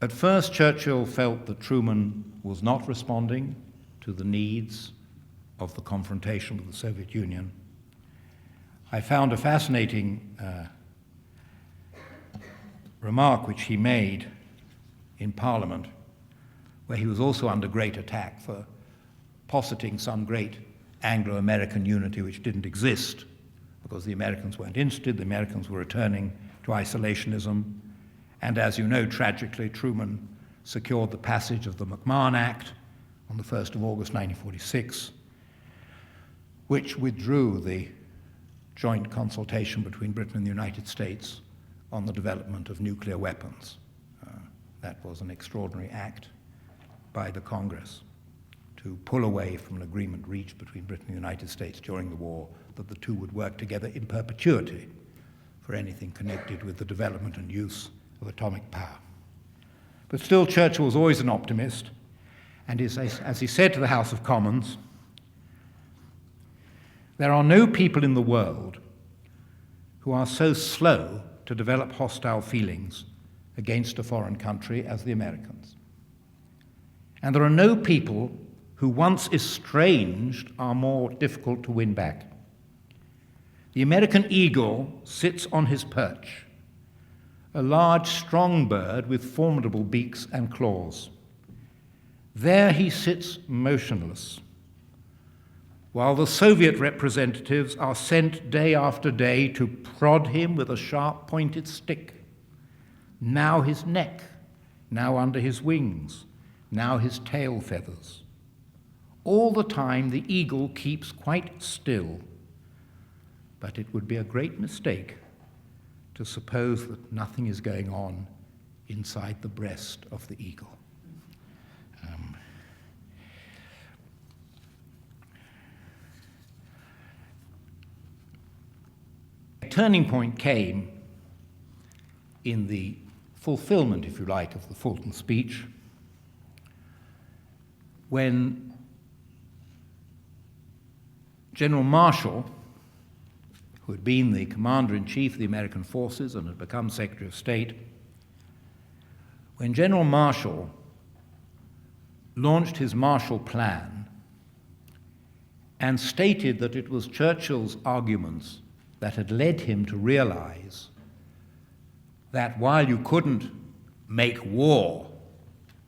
B: At first, Churchill felt that Truman was not responding to the needs of the confrontation with the Soviet Union. I found a fascinating remark which he made in Parliament, where he was also under great attack for positing some great Anglo-American unity which didn't exist because the Americans weren't interested, the Americans were returning to isolationism. And as you know, tragically, Truman secured the passage of the McMahon Act on the 1st of August 1946, which withdrew the joint consultation between Britain and the United States on the development of nuclear weapons. That was an extraordinary act by the Congress to pull away from an agreement reached between Britain and the United States during the war that the two would work together in perpetuity for anything connected with the development and use of atomic power. But still, Churchill was always an optimist, and as he said to the House of Commons, "There are no people in the world who are so slow to develop hostile feelings against a foreign country as the Americans. And there are no people who, once estranged, are more difficult to win back. The American eagle sits on his perch, a large, strong bird with formidable beaks and claws. There he sits motionless, while the Soviet representatives are sent day after day to prod him with a sharp pointed stick. Now his neck, now under his wings, now his tail feathers. All the time the eagle keeps quite still, but it would be a great mistake to suppose that nothing is going on inside the breast of the eagle." A turning point came in the fulfillment, if you like, of the Fulton speech, when General Marshall, who had been the commander-in-chief of the American forces and had become Secretary of State, when General Marshall launched his Marshall Plan and stated that it was Churchill's arguments that had led him to realize that while you couldn't make war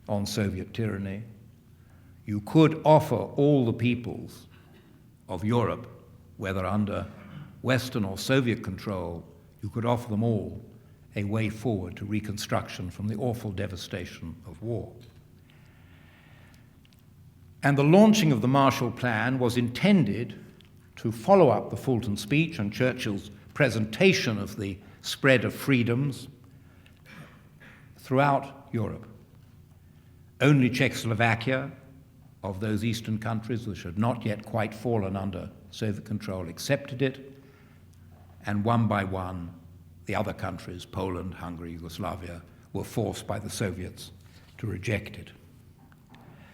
B: on Soviet tyranny, you could offer all the peoples of Europe, whether under Western or Soviet control, you could offer them all a way forward to reconstruction from the awful devastation of war. And the launching of the Marshall Plan was intended to follow up the Fulton speech and Churchill's presentation of the spread of freedoms throughout Europe. Only Czechoslovakia, of those eastern countries which had not yet quite fallen under Soviet control, accepted it, and one by one, the other countries, Poland, Hungary, Yugoslavia, were forced by the Soviets to reject it.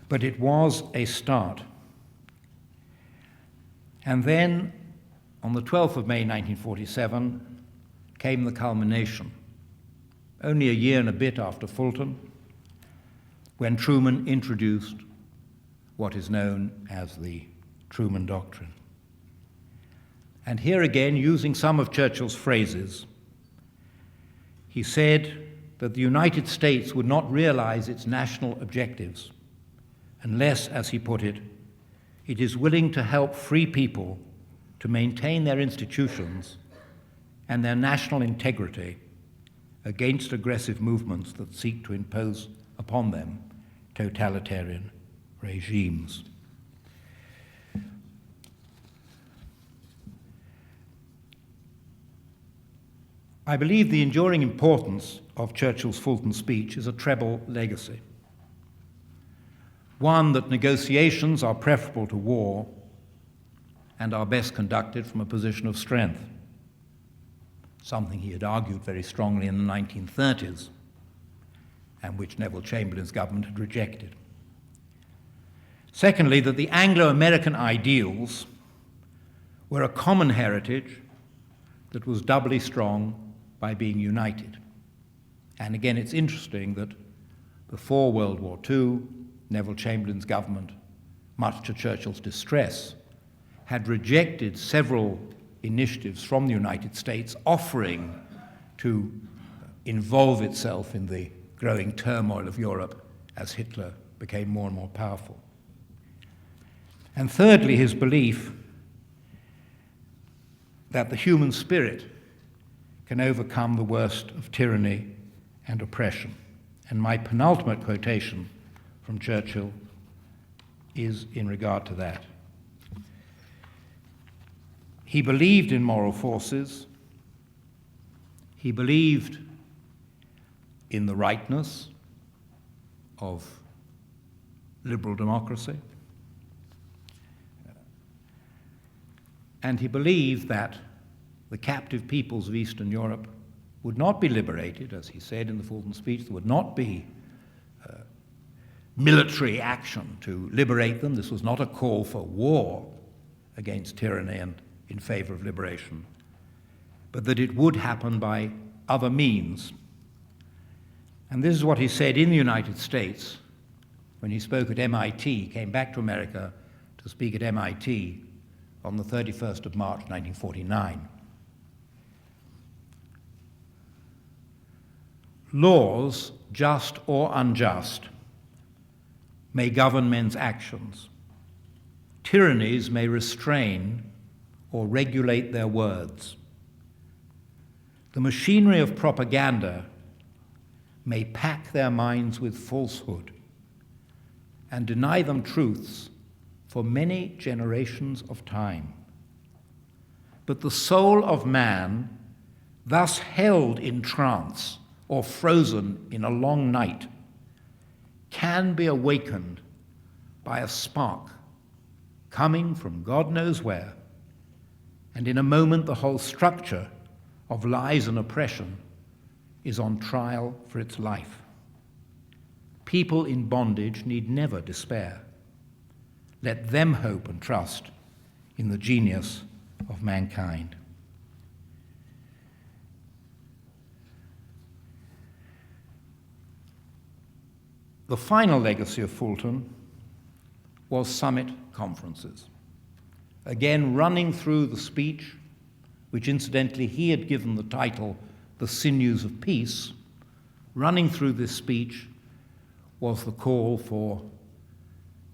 B: But it was a start. And then, on the 12th of May 1947, came the culmination, only a year and a bit after Fulton, when Truman introduced what is known as the Truman Doctrine. And here again, using some of Churchill's phrases, he said that the United States would not realize its national objectives unless, as he put it, it is willing to help free people to maintain their institutions and their national integrity against aggressive movements that seek to impose upon them totalitarian regimes. I believe the enduring importance of Churchill's Fulton speech is a treble legacy. One, that negotiations are preferable to war and are best conducted from a position of strength, something he had argued very strongly in the 1930s and which Neville Chamberlain's government had rejected. Secondly, that the Anglo-American ideals were a common heritage that was doubly strong by being united. And again, it's interesting that before World War II, Neville Chamberlain's government, much to Churchill's distress, had rejected several initiatives from the United States offering to involve itself in the growing turmoil of Europe as Hitler became more and more powerful. And thirdly, his belief that the human spirit can overcome the worst of tyranny and oppression. And my penultimate quotation from Churchill is in regard to that. He believed in moral forces. He believed in the rightness of liberal democracy. And he believed that the captive peoples of Eastern Europe would not be liberated, as he said in the Fulton speech. There would not be military action to liberate them. This was not a call for war against tyranny and in favor of liberation, but that it would happen by other means. And this is what he said in the United States when he spoke at MIT, came back to America to speak at MIT on the 31st of March, 1949. Laws, just or unjust, may govern men's actions. Tyrannies may restrain or regulate their words. The machinery of propaganda may pack their minds with falsehood and deny them truths for many generations of time. But the soul of man, thus held in trance or frozen in a long night, can be awakened by a spark coming from God knows where, and in a moment the whole structure of lies and oppression is on trial for its life. People in bondage need never despair. Let them hope and trust in the genius of mankind. The final legacy of Fulton was summit conferences. Again, running through the speech, which incidentally he had given the title, The Sinews of Peace, running through this speech was the call for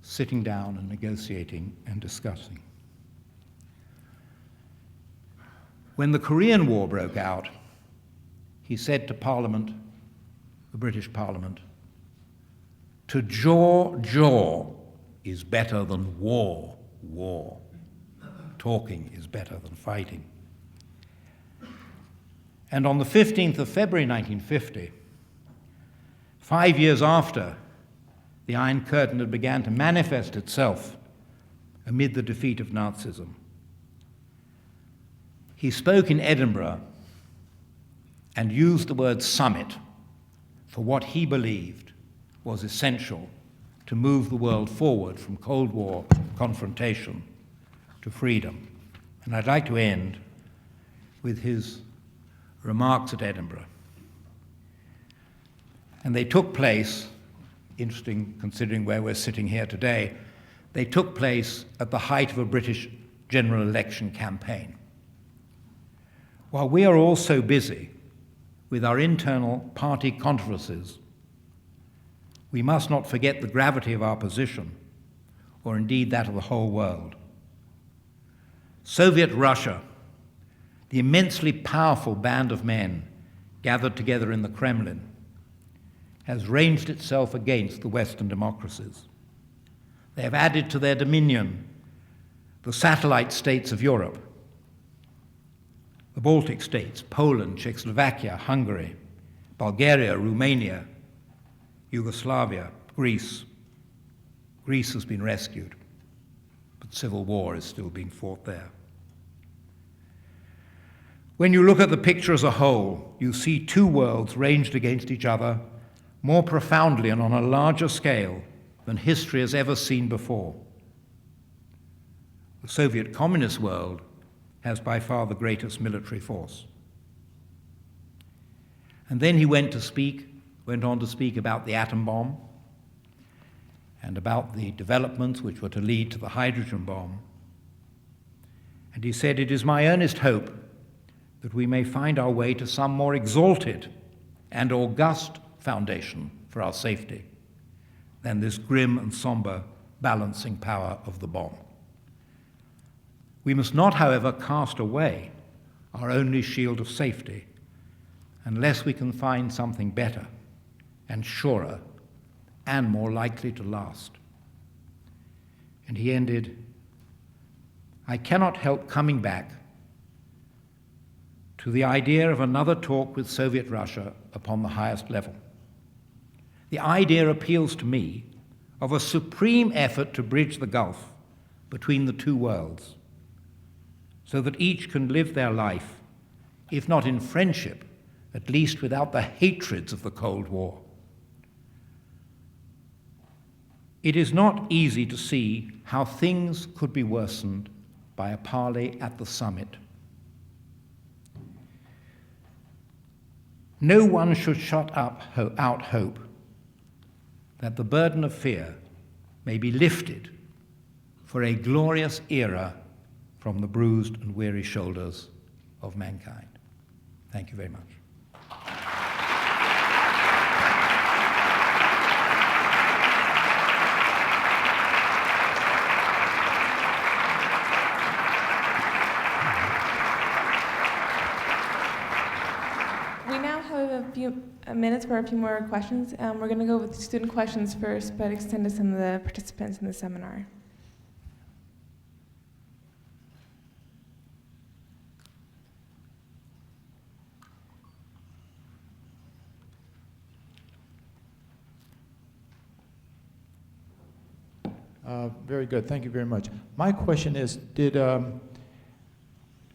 B: sitting down and negotiating and discussing. When the Korean War broke out, he said to Parliament, the British Parliament, "To jaw is better than war. talking is better than fighting. And on the 15th of February 1950, 5 years after the Iron Curtain had begun to manifest itself amid the defeat of Nazism, he spoke in Edinburgh and used the word summit for what he believed was essential to move the world forward from Cold War confrontation to freedom. And I'd like to end with his remarks at Edinburgh. And they took place, interesting considering where we're sitting here today, they took place at the height of a British general election campaign. While we are all so busy with our internal party controversies, we must not forget the gravity of our position, or indeed that of the whole world. Soviet Russia, the immensely powerful band of men gathered together in the Kremlin, has ranged itself against the Western democracies. They have added to their dominion the satellite states of Europe, the Baltic states, Poland, Czechoslovakia, Hungary, Bulgaria, Romania, Yugoslavia, Greece. Greece has been rescued, but civil war is still being fought there. When you look at the picture as a whole, you see two worlds ranged against each other more profoundly and on a larger scale than history has ever seen before. The Soviet communist world has by far the greatest military force. And then he went on to speak about the atom bomb and about the developments which were to lead to the hydrogen bomb. And he said, "It is my earnest hope that we may find our way to some more exalted and august foundation for our safety than this grim and somber balancing power of the bomb. We must not, however, cast away our only shield of safety unless we can find something better and surer and more likely to last." And he ended, "I cannot help coming back to the idea of another talk with Soviet Russia upon the highest level. The idea appeals to me of a supreme effort to bridge the gulf between the two worlds so that each can live their life, if not in friendship, at least without the hatreds of the Cold War. It is not easy to see how things could be worsened by a parley at the summit. No one should shut out hope that the burden of fear may be lifted for a glorious era from the bruised and weary shoulders of mankind." Thank you very much.
C: We now have a few minutes for a few more questions. We're going to go with student questions first, but extend to some of the participants in the seminar.
D: Very good. Thank you very much. My question is, do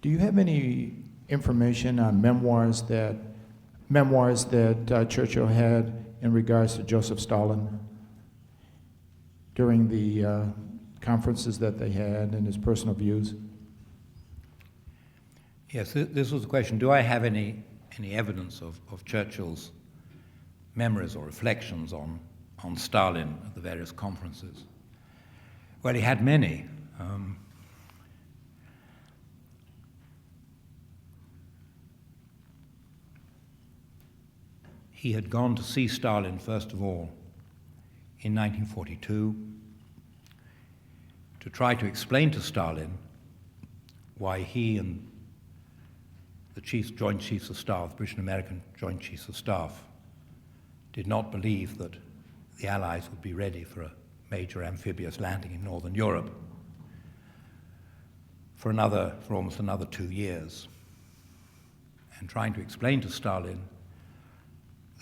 D: you have any information on memoirs that Churchill had in regards to Joseph Stalin during the conferences that they had and his personal views?
B: Yes, this was the question. Do I have any evidence of Churchill's memories or reflections on Stalin at the various conferences? Well, he had many. He had gone to see Stalin, first of all, in 1942, to try to explain to Stalin why he and the Joint Chiefs of Staff, British and American Joint Chiefs of Staff, did not believe that the Allies would be ready for a major amphibious landing in Northern Europe. for almost another 2 years, and trying to explain to Stalin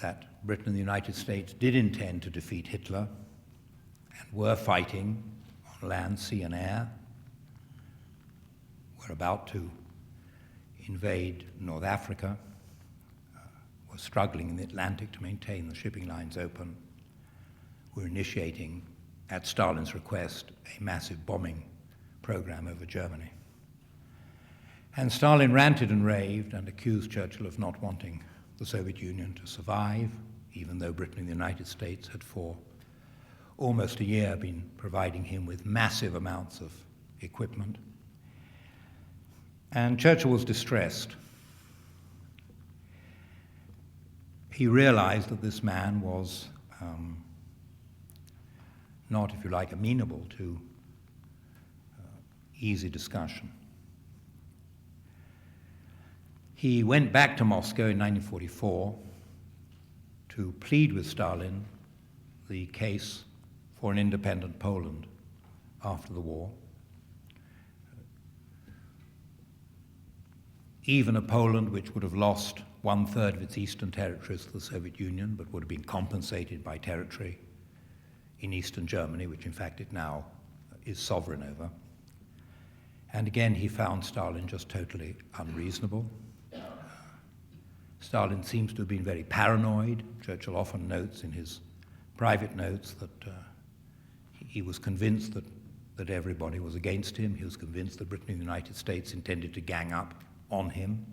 B: that Britain and the United States did intend to defeat Hitler and were fighting on land, sea, and air, were about to invade North Africa, were struggling in the Atlantic to maintain the shipping lines open, were initiating, at Stalin's request, a massive bombing program over Germany. And Stalin ranted and raved and accused Churchill of not wanting the Soviet Union to survive, even though Britain and the United States had for almost a year been providing him with massive amounts of equipment. And Churchill was distressed. He realized that this man was not, if you like, amenable to easy discussion. He went back to Moscow in 1944 to plead with Stalin the case for an independent Poland after the war. Even a Poland which would have lost 1/3 of its eastern territories to the Soviet Union, but would have been compensated by territory in eastern Germany, which in fact it now is sovereign over. And again, he found Stalin just totally unreasonable. Stalin seems to have been very paranoid. Churchill often notes in his private notes that he was convinced that everybody was against him. He was convinced that Britain and the United States intended to gang up on him.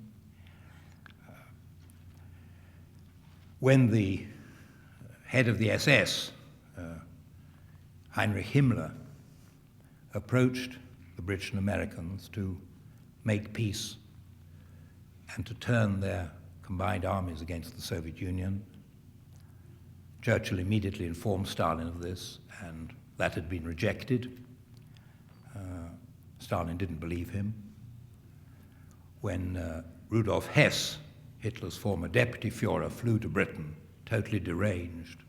B: When the head of the SS, Heinrich Himmler, approached the British and Americans to make peace and to turn their combined armies against the Soviet Union, Churchill immediately informed Stalin of this, and that had been rejected. Stalin didn't believe him. When Rudolf Hess, Hitler's former deputy Führer, flew to Britain, totally deranged,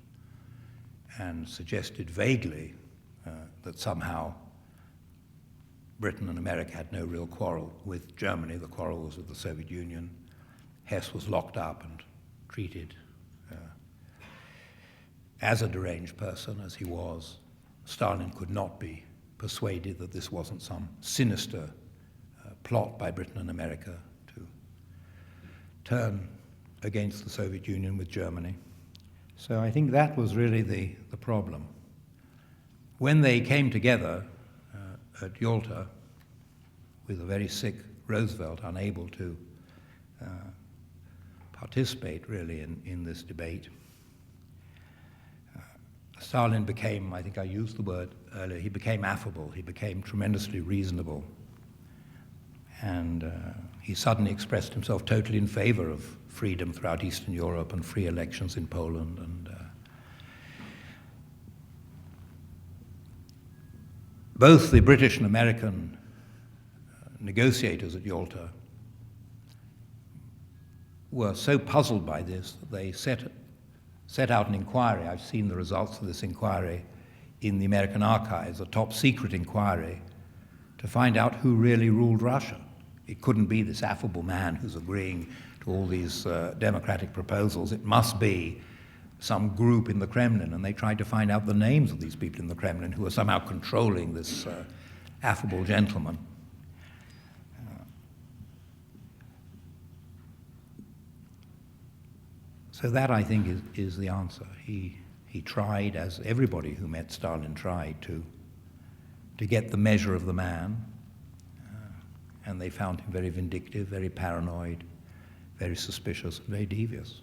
B: and suggested vaguely that somehow Britain and America had no real quarrel with Germany, the quarrel was with the Soviet Union, Hess was locked up and treated as a deranged person, as he was. Stalin could not be persuaded that this wasn't some sinister plot by Britain and America to turn against the Soviet Union with Germany. So I think that was really the problem. When they came together at Yalta with a very sick Roosevelt, unable to participate really in this debate, Stalin became, I think I used the word earlier, he became affable, he became tremendously reasonable. And he suddenly expressed himself totally in favor of freedom throughout Eastern Europe and free elections in Poland. And both the British and American negotiators at Yalta were so puzzled by this that they set out an inquiry. I've seen the results of this inquiry in the American archives, a top secret inquiry, to find out who really ruled Russia. It couldn't be this affable man who's agreeing to all these democratic proposals. It must be some group in the Kremlin, and they tried to find out the names of these people in the Kremlin who are somehow controlling this affable gentleman. So that, I think, is the answer. He tried, as everybody who met Stalin tried, to get the measure of the man, and they found him very vindictive, very paranoid, very suspicious, very devious.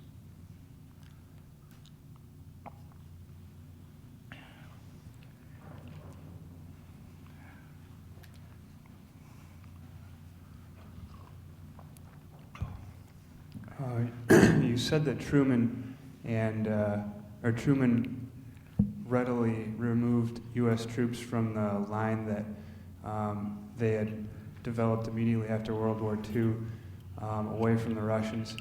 E: You said that Truman readily removed U.S. troops from the line that they had developed immediately after World War II, away from the Russians.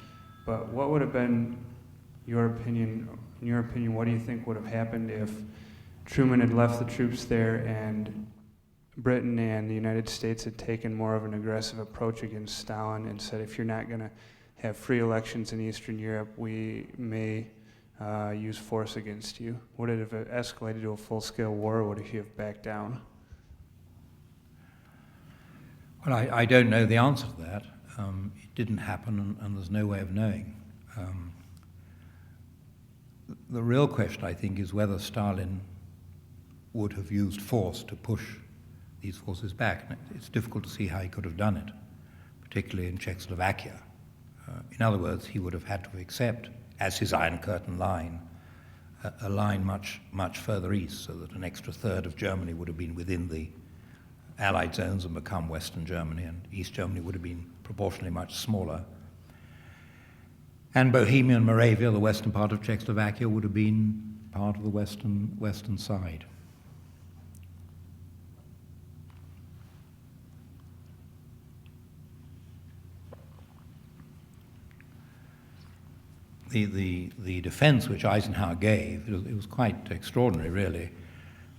E: But what would have been your opinion? In your opinion, what do you think would have happened if Truman had left the troops there and Britain and the United States had taken more of an aggressive approach against Stalin and said, if you're not going to have free elections in Eastern Europe, we may use force against you? Would it have escalated to a full-scale war, or would he have backed down?
B: Well, I don't know the answer to that. It didn't happen, and there's no way of knowing. The real question, I think, is whether Stalin would have used force to push these forces back. And it's difficult to see how he could have done it, particularly in Czechoslovakia. In other words, he would have had to accept, as his Iron Curtain line, a line much, much further east, so that an extra third of Germany would have been within the Allied zones and become Western Germany, and East Germany would have been proportionally much smaller. And Bohemia and Moravia, the western part of Czechoslovakia, would have been part of the western side. The defense which Eisenhower gave, it was quite extraordinary, really.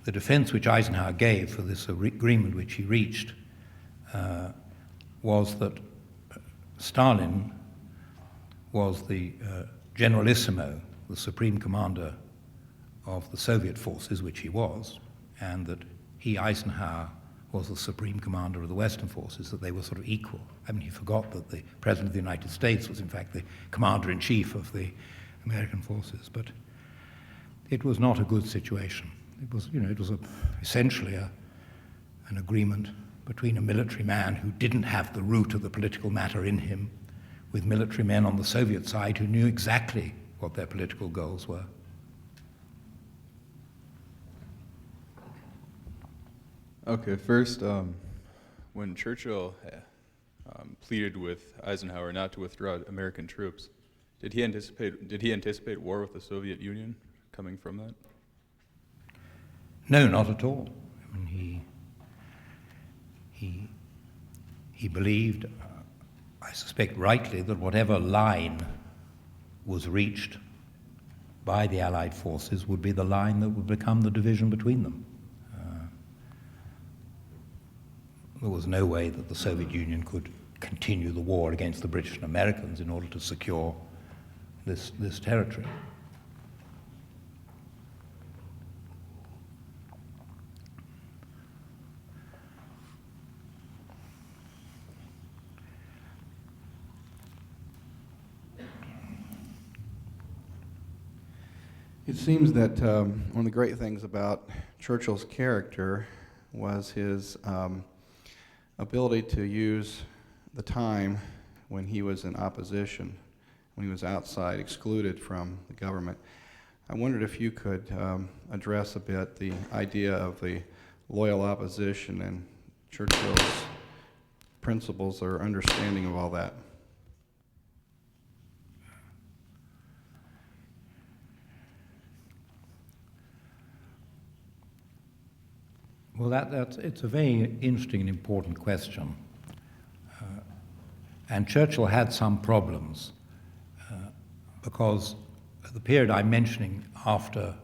B: The defense which Eisenhower gave for this agreement which he reached was that Stalin was the generalissimo, the supreme commander of the Soviet forces, which he was, and that he, Eisenhower, was the supreme commander of the Western forces, that they were sort of equal. I mean, he forgot that the President of the United States was, in fact, the commander-in-chief of the American forces. But it was not a good situation. It was, essentially an agreement between a military man who didn't have the root of the political matter in him, with military men on the Soviet side who knew exactly what their political goals were.
F: Okay, first, when Churchill pleaded with Eisenhower not to withdraw American troops, did he anticipate war with the Soviet Union coming from that?
B: No, not at all. I mean, he believed, I suspect rightly, that whatever line was reached by the Allied forces would be the line that would become the division between them. There was no way that the Soviet Union could continue the war against the British and Americans in order to secure this territory.
G: It seems that one of the great things about Churchill's character was his ability to use the time when he was in opposition, when he was outside, excluded from the government. I wondered if you could address a bit the idea of the loyal opposition and Churchill's principles or understanding of all that.
B: Well, it's a very interesting and important question. And Churchill had some problems because the period I'm mentioning after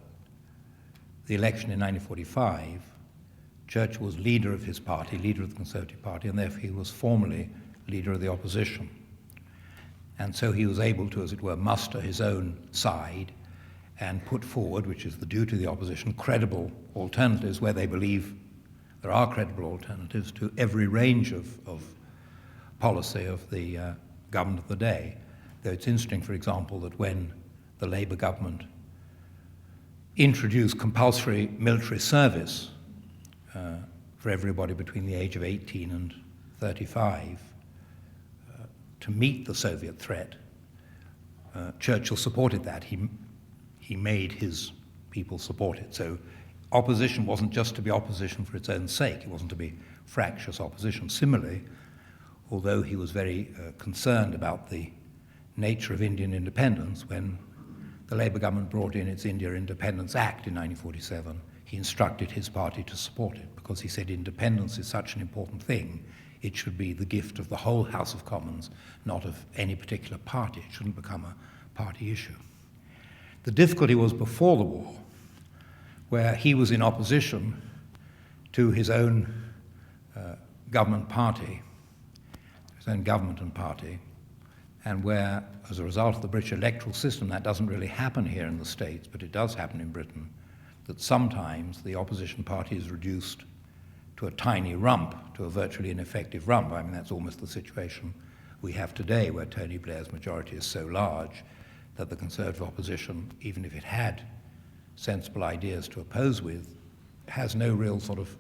B: the election in 1945, Churchill was leader of his party, leader of the Conservative Party, and therefore he was formally leader of the opposition. And so he was able to, as it were, muster his own side and put forward, which is the duty of the opposition, credible alternatives where they believe there are credible alternatives to every range of policy of the government of the day. Though it's interesting, for example, that when the Labour government introduced compulsory military service for everybody between the age of 18 and 35 to meet the Soviet threat, Churchill supported that. He made his people support it. So opposition wasn't just to be opposition for its own sake. It wasn't to be fractious opposition. Similarly, although he was very concerned about the nature of Indian independence, when the Labour government brought in its India Independence Act in 1947, he instructed his party to support it because he said independence is such an important thing, it should be the gift of the whole House of Commons, not of any particular party. It shouldn't become a party issue. The difficulty was before the war, where he was in opposition to his own government party, his own government and party, and where, as a result of the British electoral system, that doesn't really happen here in the States, but it does happen in Britain, that sometimes the opposition party is reduced to a tiny rump, to a virtually ineffective rump. I mean, that's almost the situation we have today, where Tony Blair's majority is so large that the Conservative opposition, even if it had sensible ideas to oppose with, has no real sort of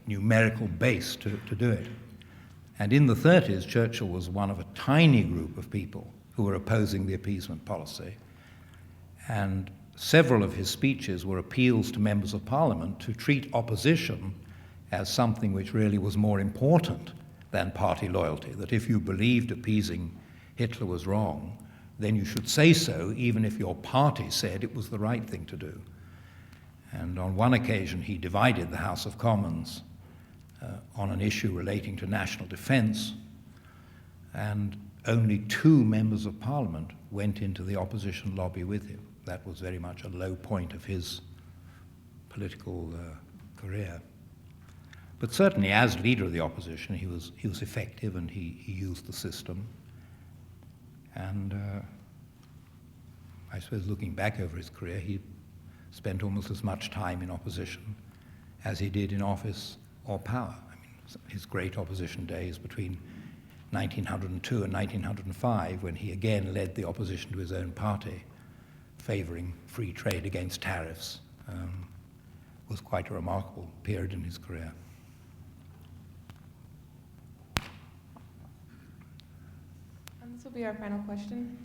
B: numerical base to do it. And in the 30s, Churchill was one of a tiny group of people who were opposing the appeasement policy. And several of his speeches were appeals to members of Parliament to treat opposition as something which really was more important than party loyalty, that if you believed appeasing Hitler was wrong, then you should say so, even if your party said it was the right thing to do. And on one occasion, he divided the House of Commons on an issue relating to national defense, and only 2 members of Parliament went into the opposition lobby with him. That was very much a low point of his political career. But certainly as leader of the opposition, he was effective, and he used the system. And I suppose looking back over his career, he spent almost as much time in opposition as he did in office or power. I mean, his great opposition days between 1902 and 1905, when he again led the opposition to his own party, favoring free trade against tariffs, was quite a remarkable period in his career.
C: And this will be our final question.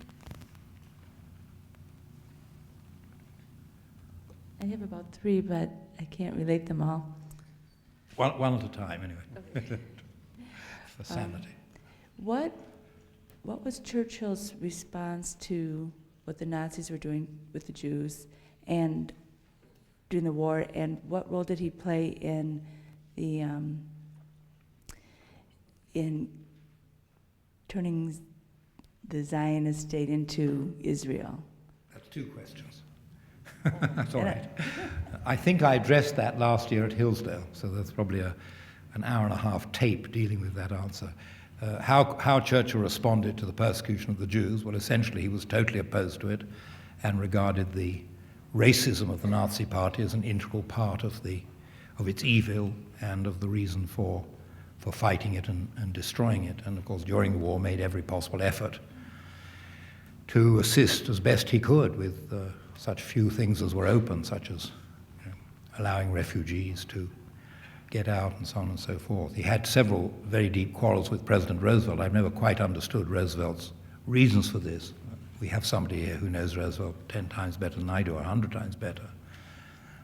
H: I have about 3, but I can't relate them all.
B: One at a time, anyway,
H: Okay.
B: for sanity.
H: What was Churchill's response to what the Nazis were doing with the Jews and during the war, and what role did he play in the in turning the Zionist state into Israel?
B: That's 2 questions. That's all right. I think I addressed that last year at Hillsdale, so there's probably an hour and a half tape dealing with that answer. How Churchill responded to the persecution of the Jews, well, essentially he was totally opposed to it and regarded the racism of the Nazi Party as an integral part of its evil and of the reason for fighting it and destroying it. And of course, during the war, made every possible effort to assist as best he could with such few things as were open, such as allowing refugees to get out and so on and so forth. He had several very deep quarrels with President Roosevelt. I've never quite understood Roosevelt's reasons for this. We have somebody here who knows Roosevelt 10 times better than I do, or 100 times better.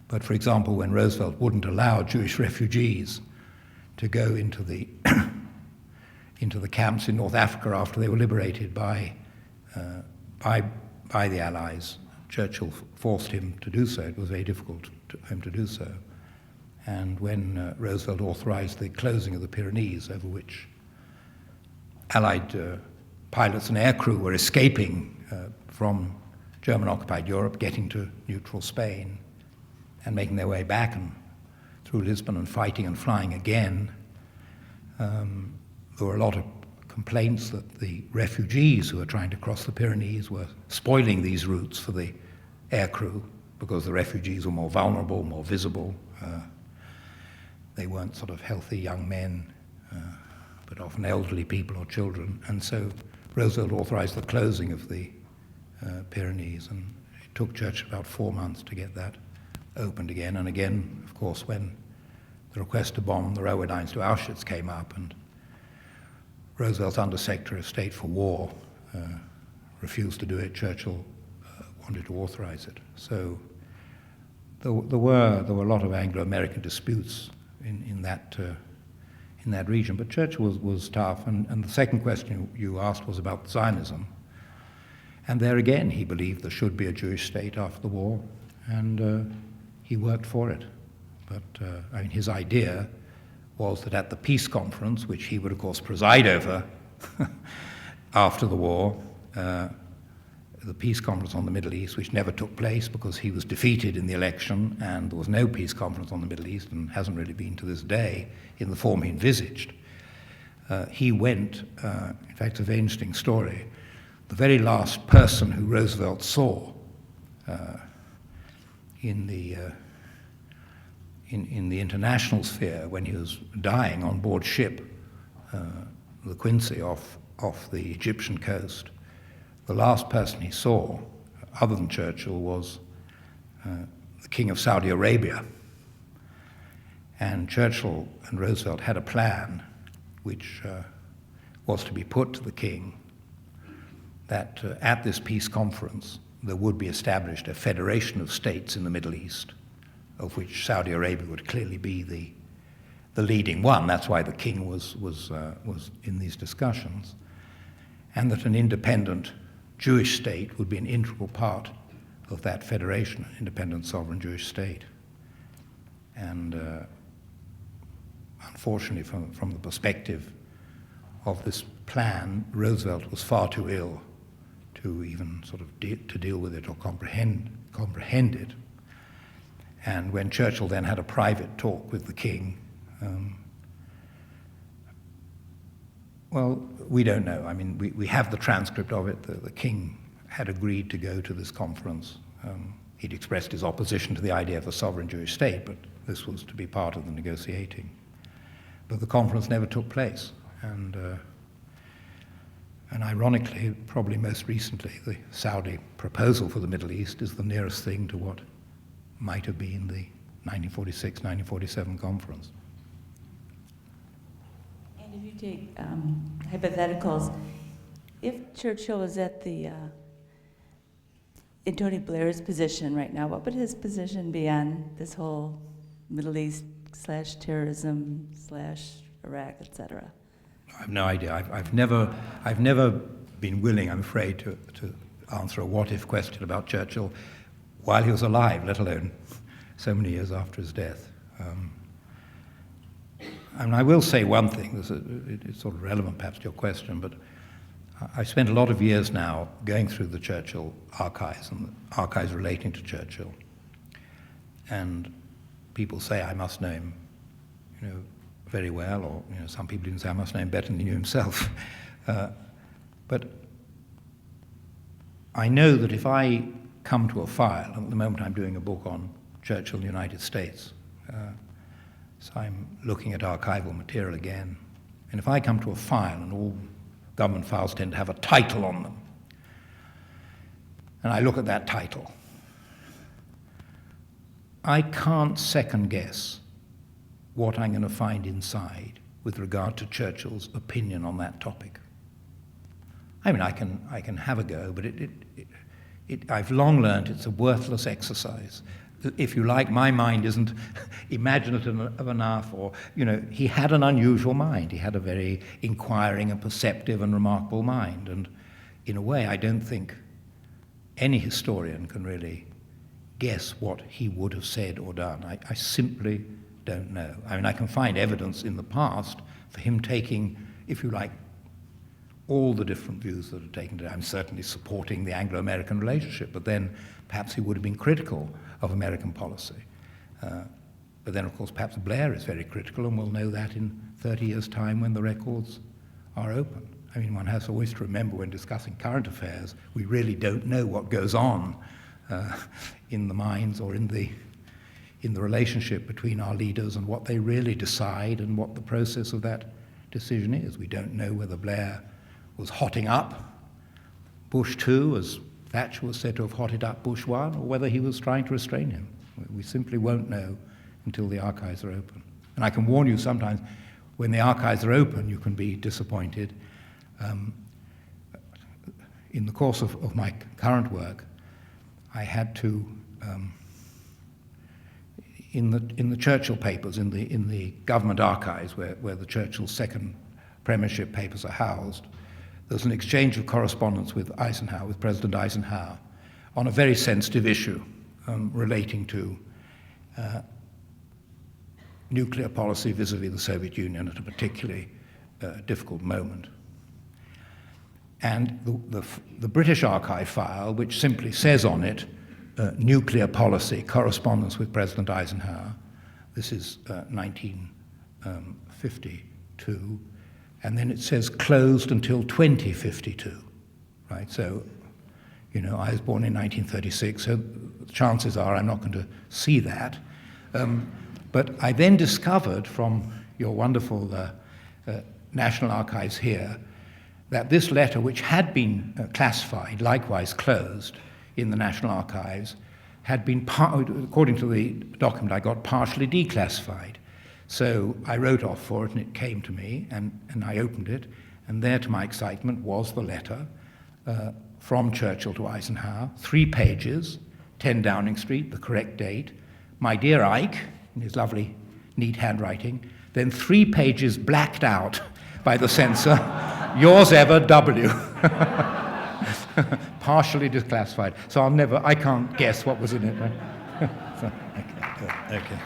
B: But for example, when Roosevelt wouldn't allow Jewish refugees to go into the into the camps in North Africa after they were liberated by the Allies, Churchill forced him to do so. It was very difficult for him to do so. And when Roosevelt authorized the closing of the Pyrenees, over which Allied pilots and aircrew were escaping from German-occupied Europe, getting to neutral Spain, and making their way back and through Lisbon and fighting and flying again, there were a lot of complaints that the refugees who were trying to cross the Pyrenees were spoiling these routes for the aircrew because the refugees were more vulnerable, more visible. They weren't sort of healthy young men, but often elderly people or children. And so Roosevelt authorized the closing of the Pyrenees, and it took Churchill about 4 months to get that opened again. And again, of course, when the request to bomb the railway lines to Auschwitz came up, and Roosevelt's Undersecretary of State for War refused to do it, Churchill wanted to authorize it. So there were a lot of Anglo-American disputes in that region, but Churchill was tough. And the second question you asked was about Zionism. And there again, he believed there should be a Jewish state after the war, and he worked for it. But I mean, his idea was that at the peace conference, which he would of course preside over after the war, the peace conference on the Middle East, which never took place because he was defeated in the election, and there was no peace conference on the Middle East, and hasn't really been to this day in the form he envisaged. He went, in fact, it's a very interesting story. The very last person who Roosevelt saw in the international sphere when he was dying on board ship, the Quincy off the Egyptian coast, the last person he saw, other than Churchill, was the King of Saudi Arabia. And Churchill and Roosevelt had a plan which was to be put to the king, that at this peace conference there would be established a federation of states in the Middle East, of which Saudi Arabia would clearly be the leading one. That's why the king was in these discussions, and that an independent Jewish state would be an integral part of that federation, an independent sovereign Jewish state. And unfortunately, from the perspective of this plan, Roosevelt was far too ill to even sort of to deal with it or comprehend it. And when Churchill then had a private talk with the king, well, we don't know. I mean, we have the transcript of it. The king had agreed to go to this conference. He'd expressed his opposition to the idea of a sovereign Jewish state, but this was to be part of the negotiating. But the conference never took place. And ironically, probably most recently, the Saudi proposal for the Middle East is the nearest thing to what might have been the 1946-1947 conference.
H: And if you take hypotheticals, if Churchill was at in Tony Blair's position right now, what would his position be on this whole Middle East / terrorism / Iraq, etc.?
B: I have no idea. I've never been willing, I'm afraid, to answer a what-if question about Churchill while he was alive, let alone so many years after his death. And I will say one thing, it's sort of relevant perhaps to your question, but I've spent a lot of years now going through the Churchill archives and the archives relating to Churchill. And people say I must know him, very well, or some people even say I must know him better than he knew himself. But I know that if I come to a file, and at the moment I'm doing a book on Churchill in the United States, so I'm looking at archival material again, and if I come to a file, and all government files tend to have a title on them, and I look at that title, I can't second guess what I'm going to find inside with regard to Churchill's opinion on that topic. I mean, I can have a go, but I've long learned it's a worthless exercise. If you like, my mind isn't imaginative enough, or, he had an unusual mind. He had a very inquiring and perceptive and remarkable mind. And in a way, I don't think any historian can really guess what he would have said or done. I simply don't know. I mean, I can find evidence in the past for him taking, if you like, all the different views that are taken today. I'm certainly supporting the Anglo-American relationship, but then perhaps he would have been critical of American policy. But then, of course, perhaps Blair is very critical, and we'll know that in 30 years' time when the records are open. I mean, one has always to remember when discussing current affairs, we really don't know what goes on in the minds or in the relationship between our leaders and what they really decide and what the process of that decision is. We don't know whether Blair was hotting up Bush 2, as Thatcher was said to have hotted up Bush 1, or whether he was trying to restrain him. We simply won't know until the archives are open. And I can warn you, sometimes when the archives are open, you can be disappointed. In the course of my current work, I had to, in the Churchill papers, in the government archives where the Churchill second premiership papers are housed, there's an exchange of correspondence with Eisenhower, with President Eisenhower, on a very sensitive issue relating to nuclear policy vis-à-vis the Soviet Union at a particularly difficult moment. And the British Archive file, which simply says on it, nuclear policy, correspondence with President Eisenhower. This is 1952. And then it says closed until 2052, right? So, you know, I was born in 1936, so chances are I'm not going to see that. But I then discovered from your wonderful National Archives here that this letter, which had been classified, likewise closed in the National Archives, had been, according to the document I got, partially declassified. So I wrote off for it, and it came to me, and I opened it, and there, to my excitement, was the letter from Churchill to Eisenhower, 3 pages, 10 Downing Street, the correct date, "My dear Ike," in his lovely, neat handwriting, then 3 pages blacked out by the censor, "Yours ever, W." Partially declassified. So I can't guess what was in it. Right? So, okay, good, okay.